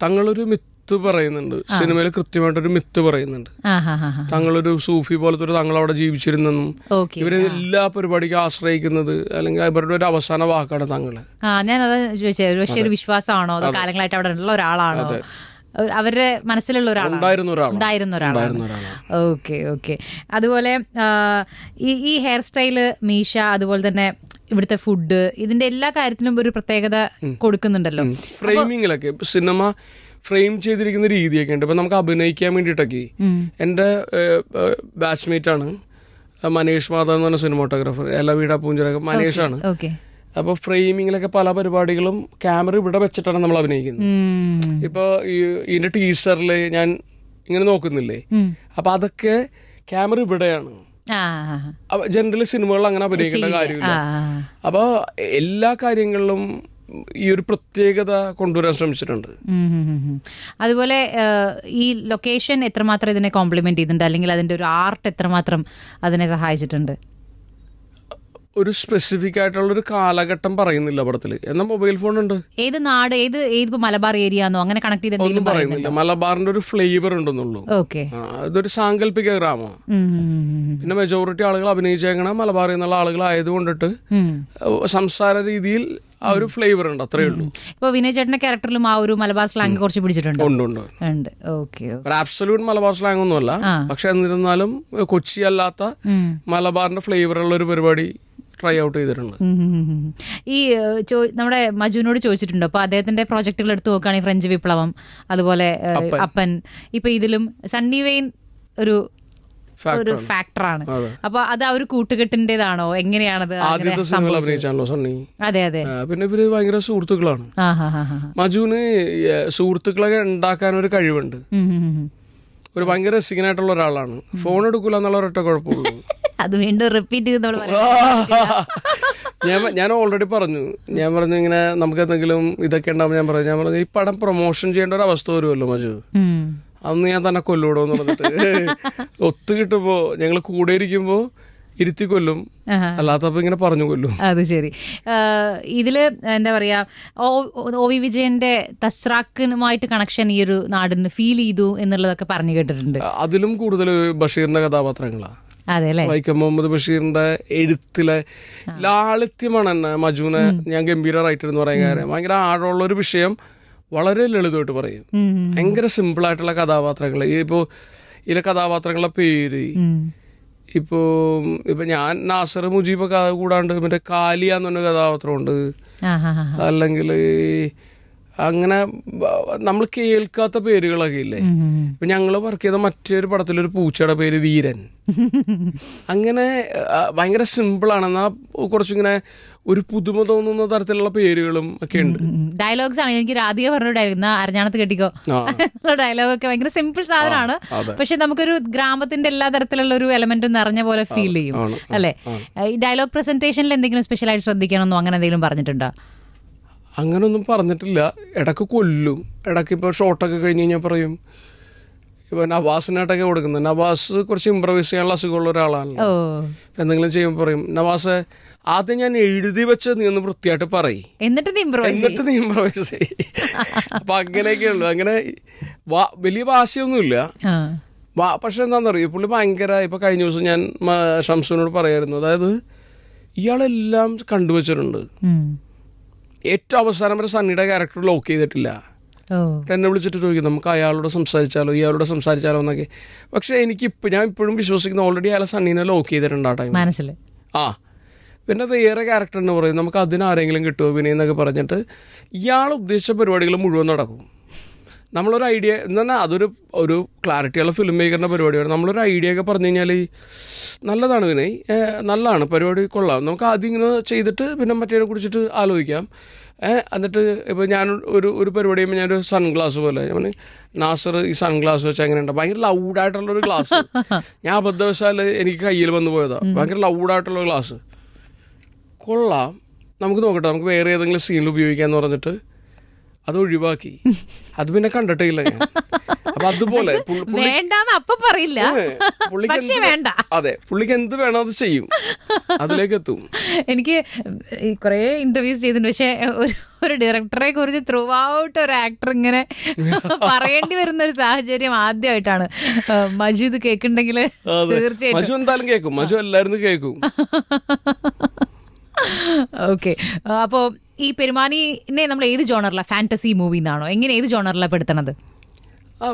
തങ്ങളൊരു മിത്ത് പറയുന്നുണ്ട് സിനിമയിൽ. കൃത്യമായിട്ടൊരു മിത്ത് പറയുന്നുണ്ട്. തങ്ങളൊരു സൂഫി പോലത്തെ ഒരു തങ്ങൾ അവിടെ ജീവിച്ചിരുന്നെന്നും ഇവര് എല്ലാ പരിപാടിക്കും ആശ്രയിക്കുന്നത് അല്ലെങ്കിൽ ഇവരുടെ ഒരു അവസാന വാക്കാണ് തങ്ങള്. ഞാനത് ചോദിച്ചത്, പക്ഷേ ഒരു വിശ്വാസമാണോ അതോ കാലങ്ങളായിട്ട് അവിടെ ഉള്ള ഒരാളാണോ? അവരുടെ മനസ്സിലുള്ള ഉണ്ടായിരുന്ന ഒരാളാണ്. Okay okay. അതുപോലെ ഈ ഹെയർ സ്റ്റൈല്, മീശ, അതുപോലെ തന്നെ ഇവിടുത്തെ ഫുഡ്, ഇതിന്റെ എല്ലാ കാര്യത്തിനും ഒരു പ്രത്യേകത കൊടുക്കുന്നുണ്ടല്ലോ. ഫ്രെയിമിങ്ങിലൊക്കെ സിനിമ ഫ്രെയിം ചെയ്തിരിക്കുന്ന രീതിയൊക്കെ ഉണ്ട്. ഇപ്പൊ നമുക്ക് അഭിനയിക്കാൻ വേണ്ടിയിട്ടൊക്കെ എന്റെ ബാച്ച്മേറ്റ് ആണ് മനേഷ് മാധവ് എന്ന് പറഞ്ഞ സിനിമാട്ടോഗ്രാഫർ. എല്ലാ വീടാ പൂഞ്ചിറ മനേഷാണ്. അപ്പൊ ഫ്രെയിമിങ്ങിലൊക്കെ പല പരിപാടികളും ക്യാമറ ഇവിടെ വെച്ചിട്ടാണ് നമ്മൾ അഭിനയിക്കുന്നത്. ഇപ്പൊ ഇതിന്റെ ടീസറില് ഞാൻ ഇങ്ങനെ നോക്കുന്നില്ലേ, അപ്പൊ അതൊക്കെ ക്യാമറ ഇവിടെയാണ്. ജനറലി സിനിമകളിൽ അങ്ങനെ അഭിനയിക്കേണ്ട കാര്യമില്ല. അപ്പൊ എല്ലാ കാര്യങ്ങളിലും ഈ ഒരു പ്രത്യേകത കൊണ്ടുവരാൻ ശ്രമിച്ചിട്ടുണ്ട്. അതുപോലെ ഈ ലൊക്കേഷൻ എത്രമാത്രം ഇതിനെ കോംപ്ലിമെന്റ് ചെയ്തിട്ടുണ്ട്, അല്ലെങ്കിൽ അതിന്റെ ഒരു ആർട്ട് എത്രമാത്രം അതിനെ സഹായിച്ചിട്ടുണ്ട്? ഒരു സ്പെസിഫിക് ആയിട്ടുള്ള ഒരു കാലഘട്ടം പറയുന്നില്ല പടത്തില്. എന്നാൽ മൊബൈൽ ഫോൺ ഉണ്ട്. ഏത് നാട്, ഏത് മലബാർ ഏരിയ ആണോ അങ്ങനെ കണക്ട് ചെയ്ത് ഒന്നും പറയുന്നില്ല. മലബാറിന്റെ ഒരു ഫ്ലേവർ ഉണ്ടെന്നുള്ളൂ. ഇതൊരു സാങ്കല്പിക ഗ്രാമം. പിന്നെ മെജോറിറ്റി ആളുകൾ അഭിനയിച്ചേക്കണ മലബാറിൽ നിന്നുള്ള ആളുകളായതുകൊണ്ടിട്ട് സംസാര രീതിയിൽ ആ ഒരു ഫ്ലേവർ ഉണ്ട്, അത്രേ ഉള്ളൂ. ഇപ്പൊ വിനയ് ചേട്ടന്റെ ക്യാരക്ടറിലും ആ ഒരു മലബാർ സ്ലാങ് കുറച്ച് പിടിച്ചിട്ടുണ്ട്. ഉണ്ട്. ആബ്സല്യൂട്ട് മലബാർ സ്ലാങ് ഒന്നുമല്ല, പക്ഷെ എന്നിരുന്നാലും കൊച്ചി അല്ലാത്ത മലബാറിന്റെ ഫ്ലേവർ ഉള്ള ഒരു പരിപാടി ട്രൈ ഔട്ട് ചെയ്തിട്ടുണ്ട്. ഈ നമ്മുടെ മജുവിനോട് ചോദിച്ചിട്ടുണ്ടോ? അപ്പൊ അദ്ദേഹത്തിന്റെ പ്രോജക്റ്റുകൾ എടുത്തു നോക്കുകയാണെങ്കിൽ ഫ്രഞ്ച് വിപ്ലവം, അതുപോലെ അപ്പൻ, ഇപ്പൊ ഇതിലും സണ്ണി വെയിൻ ഒരു ഫാക്ടറാണ്. അപ്പൊ അത് ആ ഒരു കൂട്ടുകെട്ടിന്റേതാണോ, എങ്ങനെയാണത്? ആദ്യത്തെ സിനിമ അഭിനയിച്ചാണല്ലോ സണ്ണി. അതെ അതെ. പിന്നെ ഇവര് ഭയങ്കര സുഹൃത്തുക്കളാണ്. മജുവിന് സുഹൃത്തുക്കളെ ഉണ്ടാക്കാൻ ഒരു കഴിവുണ്ട്. ഒരു ഭയങ്കര രസികനായിട്ടുള്ള ഒരാളാണ്. ഫോൺ എടുക്കൂല എന്നുള്ള ഒരൊറ്റ കുഴപ്പമുള്ളൂ. അത് വീണ്ടും റിപ്പീറ്റ് ചെയ്ത് ഞാൻ ഓൾറെഡി പറഞ്ഞു ഇങ്ങനെ നമുക്ക് എന്തെങ്കിലും ഇതൊക്കെ ഉണ്ടാവും. ഞാൻ പറഞ്ഞു ഈ പടം പ്രൊമോഷൻ ചെയ്യേണ്ട ഒരു അവസ്ഥ വരുമല്ലോ മജു, അന്ന് ഞാൻ തന്നെ കൊല്ലൂടോന്ന് പറഞ്ഞിട്ട് ഒത്തു കിട്ടുമ്പോ ഞങ്ങൾ കൂടെ ഇരിക്കുമ്പോ ഇരുത്തി കൊല്ലും, അല്ലാത്തപ്പോ ഇങ്ങനെ പറഞ്ഞു കൊല്ലും. അത് ശരി. ഇതില് എന്താ പറയാ, ഒ വി വിജയന്റെ തസ്രാക്കിനുമായിട്ട് കണക്ഷൻ ഈ ഒരു നാടിന് ഫീൽ ചെയ്തു എന്നുള്ളതൊക്കെ പറഞ്ഞു കേട്ടിട്ടുണ്ട്. അതിലും കൂടുതൽ ബഷീറിന്റെ കഥാപാത്രങ്ങളാണ്. വൈക്കം മുഹമ്മദ് ബഷീറിന്റെ എഴുത്തിലെ ലാളിത്യമാണ് എന്നെ മജുവിനെ ഞാൻ ഗംഭീര റൈറ്റർ എന്ന് പറയാൻ കാര്യം. ഭയങ്കര ആഴമുള്ള ഒരു വിഷയം വളരെ ലളിതമായിട്ട് പറയും. ഭയങ്കര സിമ്പിൾ ആയിട്ടുള്ള കഥാപാത്രങ്ങൾ. ഇപ്പോ ഇതിലെ കഥാപാത്രങ്ങളുടെ പേര് ഇപ്പോ ഞാൻ നാസർ മുജീബ് കൂടാണ്ട് മറ്റേ കാലിയ എന്ന് പറഞ്ഞ കഥാപാത്രമുണ്ട്. അല്ലെങ്കിൽ അങ്ങനെ നമ്മൾ കേൾക്കാത്ത പേരുകളൊക്കെ ഇല്ലേ. ഇപ്പൊ ഞങ്ങള് വർക്ക് ചെയ്ത മറ്റൊരു പടത്തിലൊരു പൂച്ചയുടെ പേര് വീരൻ. അങ്ങനെ ഭയങ്കര സിമ്പിളാണ്, എന്നാ കുറച്ചിങ്ങനെ ഒരു പുതുമ തോന്നുന്ന തരത്തിലുള്ള പേരുകളും ഒക്കെ ഉണ്ട്. ഡയലോഗ്സ് ആണ്. എനിക്ക് രാധിക പറഞ്ഞിട്ടായിരുന്നു അരഞ്ഞാണത്ത് കെട്ടിക്കോ ഡയലോഗൊക്കെ ഭയങ്കര സിമ്പിൾ സാധനമാണ്. പക്ഷെ നമുക്കൊരു ഗ്രാമത്തിന്റെ എല്ലാ തരത്തിലുള്ള ഒരു എലമെന്റും നിറഞ്ഞ പോലെ ഫീൽ ചെയ്യും അല്ലെ. ഈ ഡയലോഗ് പ്രസന്റേഷനിൽ എന്തെങ്കിലും സ്പെഷ്യലായിട്ട് ശ്രദ്ധിക്കണമെന്നോ അങ്ങനെ എന്തെങ്കിലും പറഞ്ഞിട്ടുണ്ടോ? അങ്ങനൊന്നും പറഞ്ഞിട്ടില്ല. ഇടക്ക് കൊല്ലും. ഇടയ്ക്ക് ഇപ്പോൾ ഷോട്ടൊക്കെ കഴിഞ്ഞ് കഴിഞ്ഞാൽ പറയും ഇപ്പൊ നവാസിനായിട്ടൊക്കെ കൊടുക്കുന്നത്. നവാസ് കുറച്ച് ഇംപ്രവൈസ് ചെയ്യാനുള്ള അസുഖമുള്ള ഒരാളാണല്ലോ. എന്തെങ്കിലും ചെയ്യുമ്പോൾ പറയും, നവാസ് ആദ്യം ഞാൻ എഴുതി വെച്ച് നീ ഒന്ന് വൃത്തിയായിട്ട് പറയും, എന്നിട്ട് നീ ഇംപ്രവൈസ് ചെയ്യും. അപ്പൊ അങ്ങനെയൊക്കെയുള്ളു. അങ്ങനെ വലിയ വാശിയൊന്നുമില്ല. പക്ഷെ എന്താണെന്നറിയോ, പുള്ളി ഭയങ്കര, ഇപ്പൊ കഴിഞ്ഞ ദിവസം ഞാൻ ഷംസുവിനോട് പറയായിരുന്നു, അതായത് ഇയാളെല്ലാം കണ്ടുവച്ചിട്ടുണ്ട്. ഏറ്റവും അവസാനം വരെ സണ്ണിയുടെ ക്യാരക്ടർ ലോക്ക് ചെയ്തിട്ടില്ല. എന്നെ വിളിച്ചിട്ട് ചോദിക്കും, നമുക്ക് അയാളോട് സംസാരിച്ചാലോ ഇയാളോട് സംസാരിച്ചാലോ എന്നൊക്കെ. പക്ഷെ ഞാൻ ഇപ്പോഴും വിശ്വസിക്കുന്ന ഓൾറെഡി അയാളെ സണ്ണീനെ ലോക്ക് ചെയ്തിട്ടുണ്ട് ആ ടൈം മനസ്സിൽ. പിന്നെ വേറെ ക്യാരക്ടർ എന്ന് പറയും, നമുക്ക് അതിനാരെങ്കിലും കിട്ടുമോ വിനയ് എന്നൊക്കെ പറഞ്ഞിട്ട് ഇയാൾ ഉദ്ദേശിച്ച പരിപാടികൾ മുഴുവൻ നടക്കും. നമ്മളൊരു ഐഡിയ എന്ന് പറഞ്ഞാൽ അതൊരു ക്ലാരിറ്റിയുള്ള ഫിലിം മേക്കറിൻ്റെ പരിപാടിയാണ്. നമ്മളൊരു ഐഡിയ ഒക്കെ പറഞ്ഞു കഴിഞ്ഞാൽ നല്ലതാണ് വിനയ്, നല്ലതാണ് പരിപാടി, കൊള്ളാം, നമുക്ക് ആദ്യം ഇങ്ങനെ ചെയ്തിട്ട് പിന്നെ മറ്റേ കുറിച്ചിട്ട് ആലോചിക്കാം. എന്നിട്ട് ഇപ്പോൾ ഞാൻ ഒരു പരിപാടി ചെയ്യുമ്പോൾ ഞാനൊരു സൺഗ്ലാസ് പോലെ ഞാൻ നാസർ ഈ സൺഗ്ലാസ് വെച്ചാൽ എങ്ങനെയുണ്ട്, ഭയങ്കര ലൗഡായിട്ടുള്ളൊരു ഗ്ലാസ്. ഞാൻ അബദ്ധവശാൽ എനിക്ക് കയ്യിൽ വന്നു പോയതാണ്, ഭയങ്കര ലൗഡായിട്ടുള്ള ഗ്ലാസ്. കൊള്ളാം, നമുക്ക് നോക്കട്ടെ, നമുക്ക് വേറെ ഏതെങ്കിലും സീനിൽ ഉപയോഗിക്കാമെന്ന് പറഞ്ഞിട്ട് അത് ഒഴിവാക്കി. അത് പിന്നെ കണ്ടിട്ടേ ഇല്ല ഞാൻ. അപ്പൊ അതുപോലെ അതെ, പുള്ളിക്ക് എന്ത് വേണം അത് ചെയ്യും, അതിലേക്ക് എത്തും. എനിക്ക് കുറെ ഇന്റർവ്യൂസ് ചെയ്തിട്ടുണ്ട്, പക്ഷെ ഒരു ഡയറക്ടറെ കുറിച്ച് ത്രൂ ഔട്ട് ഒരു ആക്ടർ ഇങ്ങനെ പറയേണ്ടി വരുന്ന ഒരു സാഹചര്യം ആദ്യമായിട്ടാണ്. മജു ഇത് കേൾക്കുന്നുണ്ടെങ്കിൽ തീർച്ചയായിട്ടും മജു എന്തായാലും കേൾക്കും, മജു എല്ലാവരും കേൾക്കും. ഓക്കെ, അപ്പോ ഈ പെരുമാനിനെ നമ്മൾ ഏത് ജോണറിലാണ്, ഫാന്റസി മൂവി എന്നാണോ, എങ്ങനെ ഏത് ജോണറിലാണ് പെടുത്തണത്?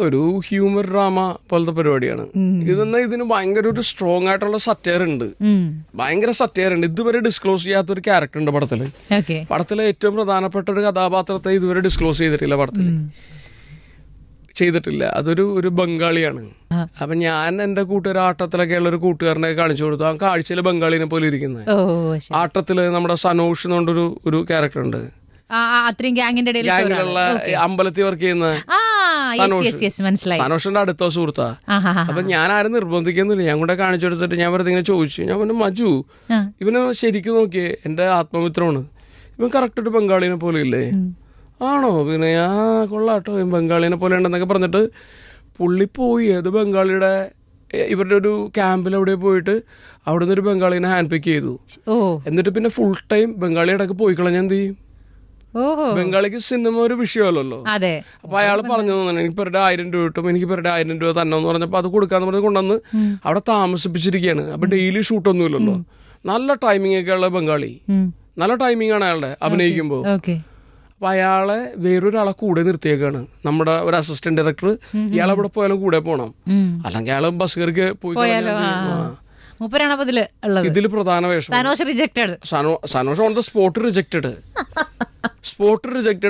ഒരു ഹ്യൂമർ ഡ്രാമ പോലത്തെ പരിപാടിയാണ്. ഇതിന് ഭയങ്കര ഒരു സ്ട്രോങ് ആയിട്ടുള്ള സറ്റയർ ഉണ്ട്, ഭയങ്കര സറ്റയർ ഉണ്ട്. ഇതുവരെ ഡിസ്ക്ലോസ് ചെയ്യാത്ത ഒരു ക്യാരക്ടർ ഉണ്ട് പടത്തിലെ ഏറ്റവും പ്രധാനപ്പെട്ട ഒരു കഥാപാത്രത്തെ ഇതുവരെ ഡിസ്ക്ലോസ് ചെയ്തിട്ടില്ല. അതൊരു ബംഗാളിയാണ്. അപ്പൊ ഞാൻ എന്റെ കൂട്ടുകാരാട്ടത്തിലൊക്കെ ഉള്ള ഒരു കൂട്ടുകാരനെ കാണിച്ചു കൊടുത്തു. ആ കാഴ്ചയില് ബംഗാളിനെ പോലെ ഇരിക്കുന്നത്. ആട്ടത്തില് നമ്മുടെ സനോഷ് എന്നുകൊണ്ടൊരു ഒരു ക്യാരക്ടർ ഉണ്ട്, ഗാങ്ങിലുള്ള അമ്പലത്തിൽ വർക്ക് ചെയ്യുന്ന സനോഷിന്റെ അടുത്ത സുഹൃത്താ. അപ്പൊ ഞാൻ ആരും നിർബന്ധിക്കുന്നില്ല, ഞാൻ കൂടെ കാണിച്ചു കൊടുത്തിട്ട് ഞാൻ വെറുതെ ഇങ്ങനെ ചോദിച്ചു, ഞാൻ പറഞ്ഞു മജു ഇവന് ശരിക്കും നോക്കിയേ, എന്റെ ആത്മമിത്രമാണ്, ഇവൻ കറക്റ്റ് ഒരു ബംഗാളിനെ പോലെ ഇല്ലേ? ആണോ, പിന്നെ കൊള്ളാട്ടോ, ബംഗാളിനെ പോലെ ഉണ്ടെന്നൊക്കെ പറഞ്ഞിട്ട് പുള്ളി പോയി ഏത് ബംഗാളിയുടെ ഇവരുടെ ഒരു ക്യാമ്പിൽ അവിടെ പോയിട്ട് അവിടെ നിന്ന് ഒരു ബംഗാളിനെ ഹാൻഡ് പിക്ക് ചെയ്തു. എന്നിട്ട് പിന്നെ ഫുൾ ടൈം ബംഗാളി ഇടയ്ക്ക് പോയി കളഞ്ഞാൽ എന്ത് ചെയ്യും? ബംഗാളിക്ക് സിനിമ ഒരു വിഷയമല്ലോ. അപ്പൊ അയാൾ പറഞ്ഞു തന്നെ, എനിക്ക് ഇവരുടെ 1000 രൂപ കിട്ടും, എനിക്ക് ഇവരുടെ 1000 രൂപ തന്നെ എന്ന് പറഞ്ഞപ്പോ അത് കൊടുക്കാന്ന് പറഞ്ഞ് കൊണ്ടുവന്ന് അവിടെ താമസിപ്പിച്ചിരിക്കുകയാണ്. അപ്പൊ ഡെയിലി ഷൂട്ടൊന്നും ഇല്ലല്ലോ, നല്ല ടൈമിംഗ് ഒക്കെ ഉള്ള ബംഗാളി, നല്ല ടൈമിംഗ് ആണ് അയാളുടെ അഭിനയിക്കുമ്പോ. അപ്പൊ അയാളെ വേറൊരാളെ കൂടെ നിർത്തിയേക്കാണ്, നമ്മുടെ ഒരു അസിസ്റ്റന്റ് ഡയറക്ടർ. ഇയാളെ അവിടെ പോയാലും കൂടെ പോണം, അല്ലെങ്കിൽ അയാള് ബസ് കയറി പോയി. ഇതില് പ്രധാന വേഷം Sanosh on the spot rejected.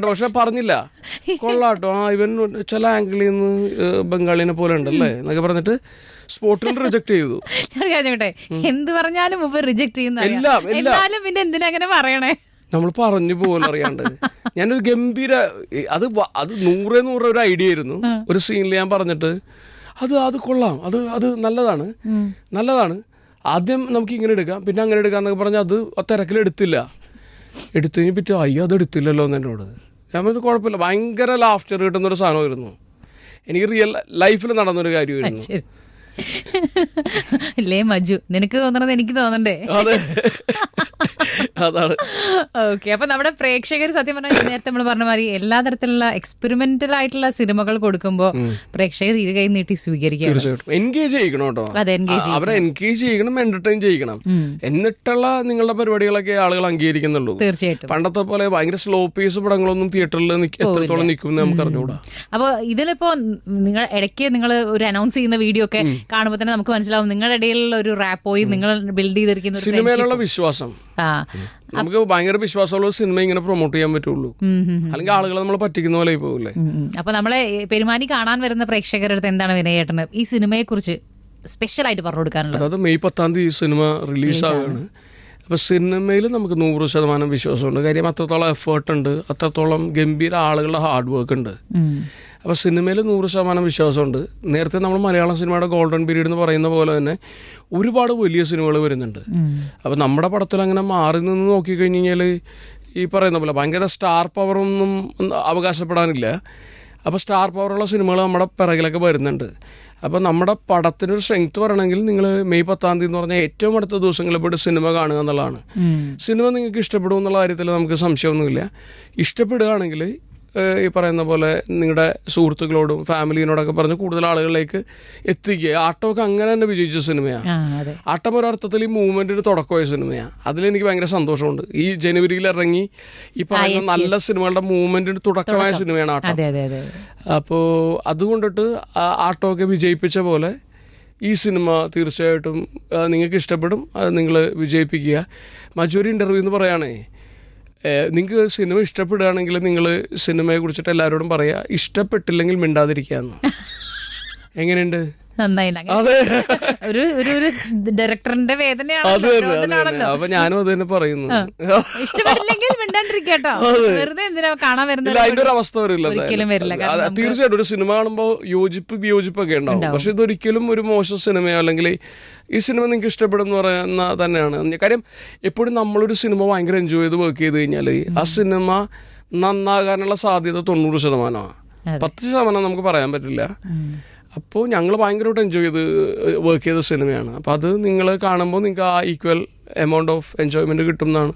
പക്ഷെ പറഞ്ഞില്ല, കൊള്ളാട്ടോ, ഇവൻ ചില ആംഗിളിൽ നിന്ന് ബംഗാളിനെ പോലെ ഉണ്ടല്ലേ എന്നൊക്കെ പറഞ്ഞിട്ട് സ്പോട്ടിൽ റിജക്ട് ചെയ്തു. എന്ത് പറഞ്ഞാലും റിജക്ട് ചെയ്യുന്ന പിന്നെ എന്തിനാ അങ്ങനെ പറയണേ? നമ്മൾ പറഞ്ഞു പോലും അറിയാണ്ട്. ഞാനൊരു ഗംഭീര അത് 100 ഒരു ഐഡിയ ആയിരുന്നു. ഒരു സീനിൽ ഞാൻ പറഞ്ഞിട്ട് അത് കൊള്ളാം, അത് നല്ലതാണ്, ആദ്യം നമുക്ക് ഇങ്ങനെ എടുക്കാം, പിന്നെ അങ്ങനെ എടുക്കാന്നൊക്കെ പറഞ്ഞാൽ അത് തിരക്കിലെടുത്തില്ല. എടുത്തു കഴിഞ്ഞ് പറ്റും, അയ്യോ അത് എടുത്തില്ലല്ലോ എന്ന് എന്നോട്. ഞാൻ പറഞ്ഞത് കുഴപ്പമില്ല, ഭയങ്കര ലാഫ്റ്റർ കിട്ടുന്നൊരു സാധനമായിരുന്നു. എനിക്ക് റിയൽ ലൈഫിൽ നടന്നൊരു കാര്യമായിരുന്നു. അല്ലേ മജു, നിനക്ക് തോന്നണത് എനിക്ക് തോന്നണ്ടേ? അതാണ്. ഓക്കെ, അപ്പൊ നമ്മുടെ പ്രേക്ഷകർ സത്യം പറഞ്ഞാൽ നേരത്തെ നമ്മൾ പറഞ്ഞ മാതിരി എല്ലാ തരത്തിലുള്ള എക്സ്പെരിമെന്റൽ ആയിട്ടുള്ള സിനിമകൾ കൊടുക്കുമ്പോൾ പ്രേക്ഷകർ ഇരു കൈ നീട്ടി സ്വീകരിക്കണം, എൻഗേജ് ചെയ്യണം കേട്ടോ. അവരെ എൻഗേജ് ചെയ്യണം, എന്റർടൈൻ ചെയ്യണം, എന്നിട്ടുള്ള നിങ്ങളുടെ പരിപാടികളൊക്കെ ആളുകൾ അംഗീകരിക്കുന്നുള്ളൂ. തീർച്ചയായിട്ടും പണ്ടത്തെ പോലെ ഭയങ്കര സ്ലോ പേസ് പടങ്ങളൊന്നും തിയേറ്ററിൽ എത്രത്തോളം നിൽക്കും നമുക്ക് അറിഞ്ഞുകൂടാ. അപ്പൊ ഇതിലിപ്പോ നിങ്ങൾ ഇടയ്ക്ക് നിങ്ങൾ ഒരു അനൗൺസ് ചെയ്യുന്ന വീഡിയോ ഒക്കെ കാണുമ്പോൾ തന്നെ നമുക്ക് മനസ്സിലാവും നിങ്ങളുടെ ഇടയിലുള്ള ഒരു റാപ്പോയി നിങ്ങൾ ബിൽഡ് ചെയ്തിരിക്കുന്ന സിനിമയിലുള്ള വിശ്വാസം. നമുക്ക് ഭയങ്കര വിശ്വാസമുള്ള സിനിമ ഇങ്ങനെ പ്രൊമോട്ട് ചെയ്യാൻ പറ്റുള്ളൂ, അല്ലെങ്കിൽ ആളുകളെ നമ്മൾ പറ്റിക്കുന്ന പോലെ പോകില്ലേ. അപ്പൊ നമ്മളെ പെരുമാനി കാണാൻ വരുന്ന പ്രേക്ഷകരുടെ അടുത്ത് എന്താണ് വിനയേട്ടന് ഈ സിനിമയെ കുറിച്ച് സ്പെഷ്യൽ ആയിട്ട് പറഞ്ഞു കൊടുക്കാനുള്ളത്? അതായത് മെയ് 10 സിനിമ റിലീസാവുകയാണ്. അപ്പൊ സിനിമയിൽ നമുക്ക് 100% വിശ്വാസമുണ്ട്. കാര്യം അത്രത്തോളം എഫേർട്ട് ഉണ്ട്, അത്രത്തോളം ഗംഭീര ആളുകളുടെ ഹാർഡ് വർക്ക് ഉണ്ട്. അപ്പോൾ സിനിമയിൽ 100% വിശ്വാസമുണ്ട്. നേരത്തെ നമ്മൾ മലയാളം സിനിമയുടെ ഗോൾഡൻ പീരീഡ് എന്ന് പറയുന്ന പോലെ തന്നെ ഒരുപാട് വലിയ സിനിമകൾ വരുന്നുണ്ട്. അപ്പോൾ നമ്മുടെ പടത്തിൽ അങ്ങനെ മാറി നിന്ന് നോക്കിക്കഴിഞ്ഞ് കഴിഞ്ഞാൽ ഈ പറയുന്ന പോലെ ഭയങ്കര സ്റ്റാർ പവറൊന്നും അവകാശപ്പെടാനില്ല. അപ്പോൾ സ്റ്റാർ പവറുള്ള സിനിമകൾ നമ്മുടെ പിറകിലൊക്കെ വരുന്നുണ്ട്. അപ്പോൾ നമ്മുടെ പടത്തിനൊരു സ്ട്രെങ്ത് പറയണമെങ്കിൽ നിങ്ങൾ മെയ് 10 എന്ന് പറഞ്ഞാൽ ഏറ്റവും അടുത്ത ദിവസങ്ങളിൽ പോയിട്ട് സിനിമ കാണുക എന്നുള്ളതാണ്. സിനിമ നിങ്ങൾക്ക് ഇഷ്ടപ്പെടും എന്നുള്ള കാര്യത്തിൽ നമുക്ക് സംശയമൊന്നുമില്ല. ഇഷ്ടപ്പെടുകയാണെങ്കിൽ ഈ പറയുന്ന പോലെ നിങ്ങളുടെ സുഹൃത്തുക്കളോടും ഫാമിലിനോടൊക്കെ പറഞ്ഞ് കൂടുതൽ ആളുകളിലേക്ക് എത്തിക്കുക. ആട്ടമൊക്കെ അങ്ങനെ തന്നെ വിജയിച്ച സിനിമയാണ്. ആട്ടം ഒരർത്ഥത്തിൽ ഈ മൂവ്മെന്റിന് തുടക്കമായ സിനിമയാണ്. അതിലെനിക്ക് ഭയങ്കര സന്തോഷമുണ്ട്. ഈ ജനുവരിയിൽ ഇറങ്ങി ഈ പറയുന്ന നല്ല സിനിമകളുടെ മൂവ്മെന്റിന് തുടക്കമായ സിനിമയാണ് ആട്ടം. അപ്പോൾ അതുകൊണ്ടിട്ട് ആട്ടമൊക്കെ വിജയിപ്പിച്ച പോലെ ഈ സിനിമ തീർച്ചയായിട്ടും നിങ്ങൾക്ക് ഇഷ്ടപ്പെടും. അത് നിങ്ങൾ വിജയിപ്പിക്കുക. മജൂരി ഇൻ്റർവ്യൂ എന്ന് പറയുകയാണേ, നിങ്ങൾക്ക് സിനിമ ഇഷ്ടപ്പെടുകയാണെങ്കിൽ നിങ്ങൾ സിനിമയെ കുറിച്ചിട്ട് എല്ലാവരോടും പറയുക, ഇഷ്ടപ്പെട്ടില്ലെങ്കിൽ മിണ്ടാതിരിക്കാന്ന്. എങ്ങനെയുണ്ട്? അതെ, ഒരു ഡയറക്ടറിന്റെ വേദനയാണ്. അപ്പൊ ഞാനും അത് തന്നെ പറയുന്നു. ഇഷ്ടപ്പെട്ടില്ലെങ്കിൽ മിണ്ടാണ്ടിരിക്കട്ടോ, വെറുതെ എന്തിനാ കാണാൻ വരുന്നത്? അതിന്റെ ഒരു അവസ്ഥ വരില്ല. തീർച്ചയായിട്ടും ഒരു സിനിമ കാണുമ്പോൾ വിയോജിപ്പൊക്കെ ഉണ്ടാവും. പക്ഷെ ഇതൊരിക്കലും ഒരു മോശം സിനിമയോ അല്ലെങ്കിൽ ഈ സിനിമ നിങ്ങൾക്ക് ഇഷ്ടപ്പെടും എന്ന് പറയുന്ന തന്നെയാണ് കാര്യം. എപ്പോഴും നമ്മളൊരു സിനിമ ഭയങ്കര എൻജോയ് ചെയ്ത് വർക്ക് ചെയ്ത് കഴിഞ്ഞാൽ ആ സിനിമ നന്നാകാനുള്ള സാധ്യത 90%. 10% നമുക്ക് പറയാൻ പറ്റില്ല. അപ്പോൾ ഞങ്ങൾ ഭയങ്കരമായിട്ട് എൻജോയ് ചെയ്ത് വർക്ക് ചെയ്ത സിനിമയാണ്. അപ്പോൾ അത് നിങ്ങൾ കാണുമ്പോൾ നിങ്ങൾക്ക് ആ ഈക്വൽ എമൗണ്ട് ഓഫ് എൻജോയ്മെൻറ്റ് കിട്ടും എന്നാണ്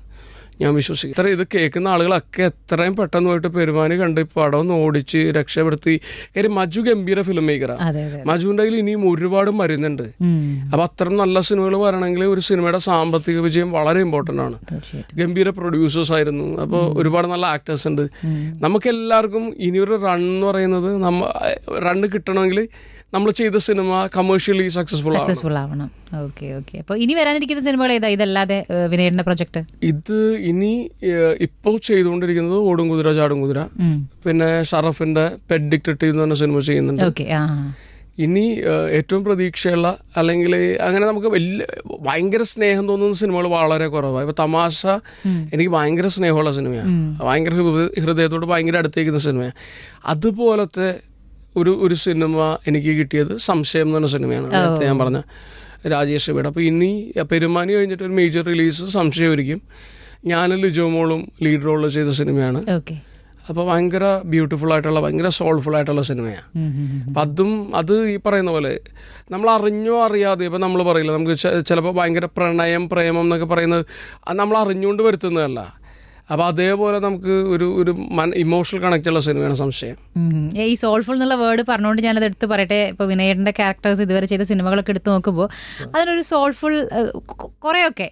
ഞാൻ വിശ്വസിക്കുന്നത്. ഇത്ര ഇത് കേൾക്കുന്ന ആളുകളൊക്കെ എത്രയും പെട്ടെന്ന് പോയിട്ട് പെരുമാനി കണ്ട് പടം ഒന്ന് ഓടിച്ച് രക്ഷപ്പെടുത്തി. കാര്യം മജു ഗംഭീര ഫിലിം മേക്കറാണ്. മജുവിൻ്റെ കയ്യിൽ ഇനിയും ഒരുപാട് മരുന്നുണ്ട്. അപ്പോൾ അത്തരം നല്ല സിനിമകൾ വരണമെങ്കിൽ ഒരു സിനിമയുടെ സാമ്പത്തിക വിജയം വളരെ ഇമ്പോർട്ടൻ്റ് ആണ്. ഗംഭീര പ്രൊഡ്യൂസേഴ്സ് ആയിരുന്നു. അപ്പോൾ ഒരുപാട് നല്ല ആക്ടേഴ്സ് ഉണ്ട്. നമുക്കെല്ലാവർക്കും ഇനിയൊരു റൺ എന്ന് പറയുന്നത് റണ്ണ് കിട്ടണമെങ്കിൽ നമ്മൾ ചെയ്ത സിനിമ കമേഴ്ഷ്യലി സക്സസ്ഫുൾ ആവണം. Okay okay. അപ്പോൾ ഇനി വരാനിരിക്കുന്ന സിനിമകൾ ഏതാ ഇതല്ലാതെ വിനയന്റെ പ്രൊജക്ട്? ഇത് ഇനി ഇപ്പോൾ ചെയ്തുകൊണ്ടിരിക്കുന്നത് ഓടും കുതിര ചാടും കുതിര, പിന്നെ ഷറഫിന്റെ പെറ്റ് ഡിറ്റക്റ്റീവ് എന്ന് പറഞ്ഞ സിനിമ ചെയ്യുന്നുണ്ട്. ഇനി ഏറ്റവും പ്രതീക്ഷയുള്ള അല്ലെങ്കിൽ അങ്ങനെ നമുക്ക് ഭയങ്കര സ്നേഹം തോന്നുന്ന സിനിമകൾ വളരെ കുറവാണ്. ഇപ്പൊ തമാശ എനിക്ക് ഭയങ്കര സ്നേഹമുള്ള സിനിമയാണ്. ഭയങ്കര ഹൃദയത്തോട് ഭയങ്കര അടുത്തേക്കുന്ന സിനിമയാണ്. അതുപോലത്തെ ഒരു സിനിമ എനിക്ക് കിട്ടിയത് സംശയം എന്ന് പറഞ്ഞ സിനിമയാണ്. നേരത്തെ ഞാൻ പറഞ്ഞ രാജേഷ് ഷിബയുടെ. അപ്പോൾ ഇനി പെരുമാനി കഴിഞ്ഞിട്ട് ഒരു മേജർ റിലീസ് സംശയമായിരിക്കും. ഞാനും ലിജോമോളും ലീഡ് റോളിൽ ചെയ്ത സിനിമയാണ്. അപ്പോൾ ഭയങ്കര ബ്യൂട്ടിഫുൾ ആയിട്ടുള്ള ഭയങ്കര സോൾഫുൾ ആയിട്ടുള്ള സിനിമയാണ്. അപ്പം അത് ഈ പറയുന്ന പോലെ നമ്മൾ അറിഞ്ഞോ അറിയാതെ ഇപ്പം നമ്മൾ പറയില്ല, നമുക്ക് ചിലപ്പോൾ ഭയങ്കര പ്രേമം എന്നൊക്കെ പറയുന്നത് നമ്മൾ അറിഞ്ഞുകൊണ്ട് വരുത്തുന്നതല്ല. അപ്പൊ അതേപോലെ നമുക്ക് ഒരു ഇമോഷണൽ കണക്ട് ഉള്ള സിനിമയാണ് സംശയം. ഈ സോൾഫുൾ എന്നുള്ള വേർഡ് പറഞ്ഞുകൊണ്ട് ഞാനത് എടുത്ത് പറയട്ടെ. ഇപ്പൊ വിനയന്റെ ക്യാരക്ടേഴ്സ് ഇതുവരെ ചെയ്ത സിനിമകളൊക്കെ എടുത്ത് നോക്കുമ്പോൾ അതിനൊരു സോൾഫുൾ കുറെയൊക്കെ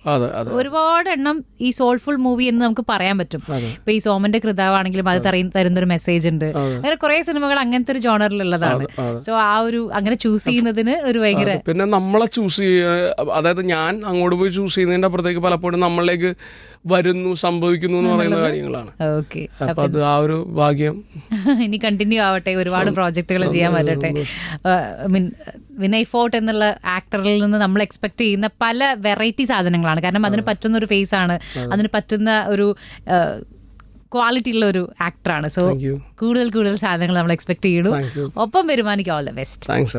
ഒരുപാട് എണ്ണം ഈ സോൾഫുൾ മൂവി എന്ന് നമുക്ക് പറയാൻ പറ്റും. ഇപ്പൊ ഈ സോമന്റെ കൃതാവാണെങ്കിലും അത് തരുന്നൊരു മെസ്സേജ് ഉണ്ട്. അങ്ങനെ കുറെ സിനിമകൾ അങ്ങനത്തെ ഒരു ജോണറിലുള്ളതാണ്. സോ ആ ഒരു അങ്ങനെ ചൂസ് ചെയ്യുന്നതിന് ഒരു ഭയങ്കര പിന്നെ നമ്മളെ ചൂസ് ചെയ്യുക, അതായത് ഞാൻ അങ്ങോട്ട് പോയി ചൂസ് ചെയ്യുന്നതിന്റെ അപ്പുറത്തേക്ക് പലപ്പോഴും നമ്മളിലേക്ക് വരുന്നു സംഭവിക്കുന്നു എന്ന് പറയുന്ന കാര്യങ്ങളാണ്. അപ്പൊ അത് ആ ഒരു ഭാഗ്യം ഇനി കണ്ടിന്യൂ ആവട്ടെ, ഒരുപാട് പ്രോജക്റ്റുകൾ ചെയ്യാൻ പറ്റട്ടെ. വിനയ് ഫോർട്ട് എന്നുള്ള ആക്ടറിൽ നിന്ന് നമ്മൾ എക്സ്പെക്ട് ചെയ്യുന്ന പല വെറൈറ്റി സാധനങ്ങളാണ്. കാരണം അതിന് പറ്റുന്ന ഒരു ഫേസ് ആണ്, അതിന് പറ്റുന്ന ഒരു ക്വാളിറ്റി ഉള്ള ഒരു ആക്ടറാണ്. സോ കൂടുതൽ സാധനങ്ങൾ നമ്മൾ എക്സ്പെക്ട് ചെയ്യുന്നു. ഒപ്പം പെരുമാനിക്ക് ഓൾ ദ ബെസ്റ്റ്. താങ്ക്സ്.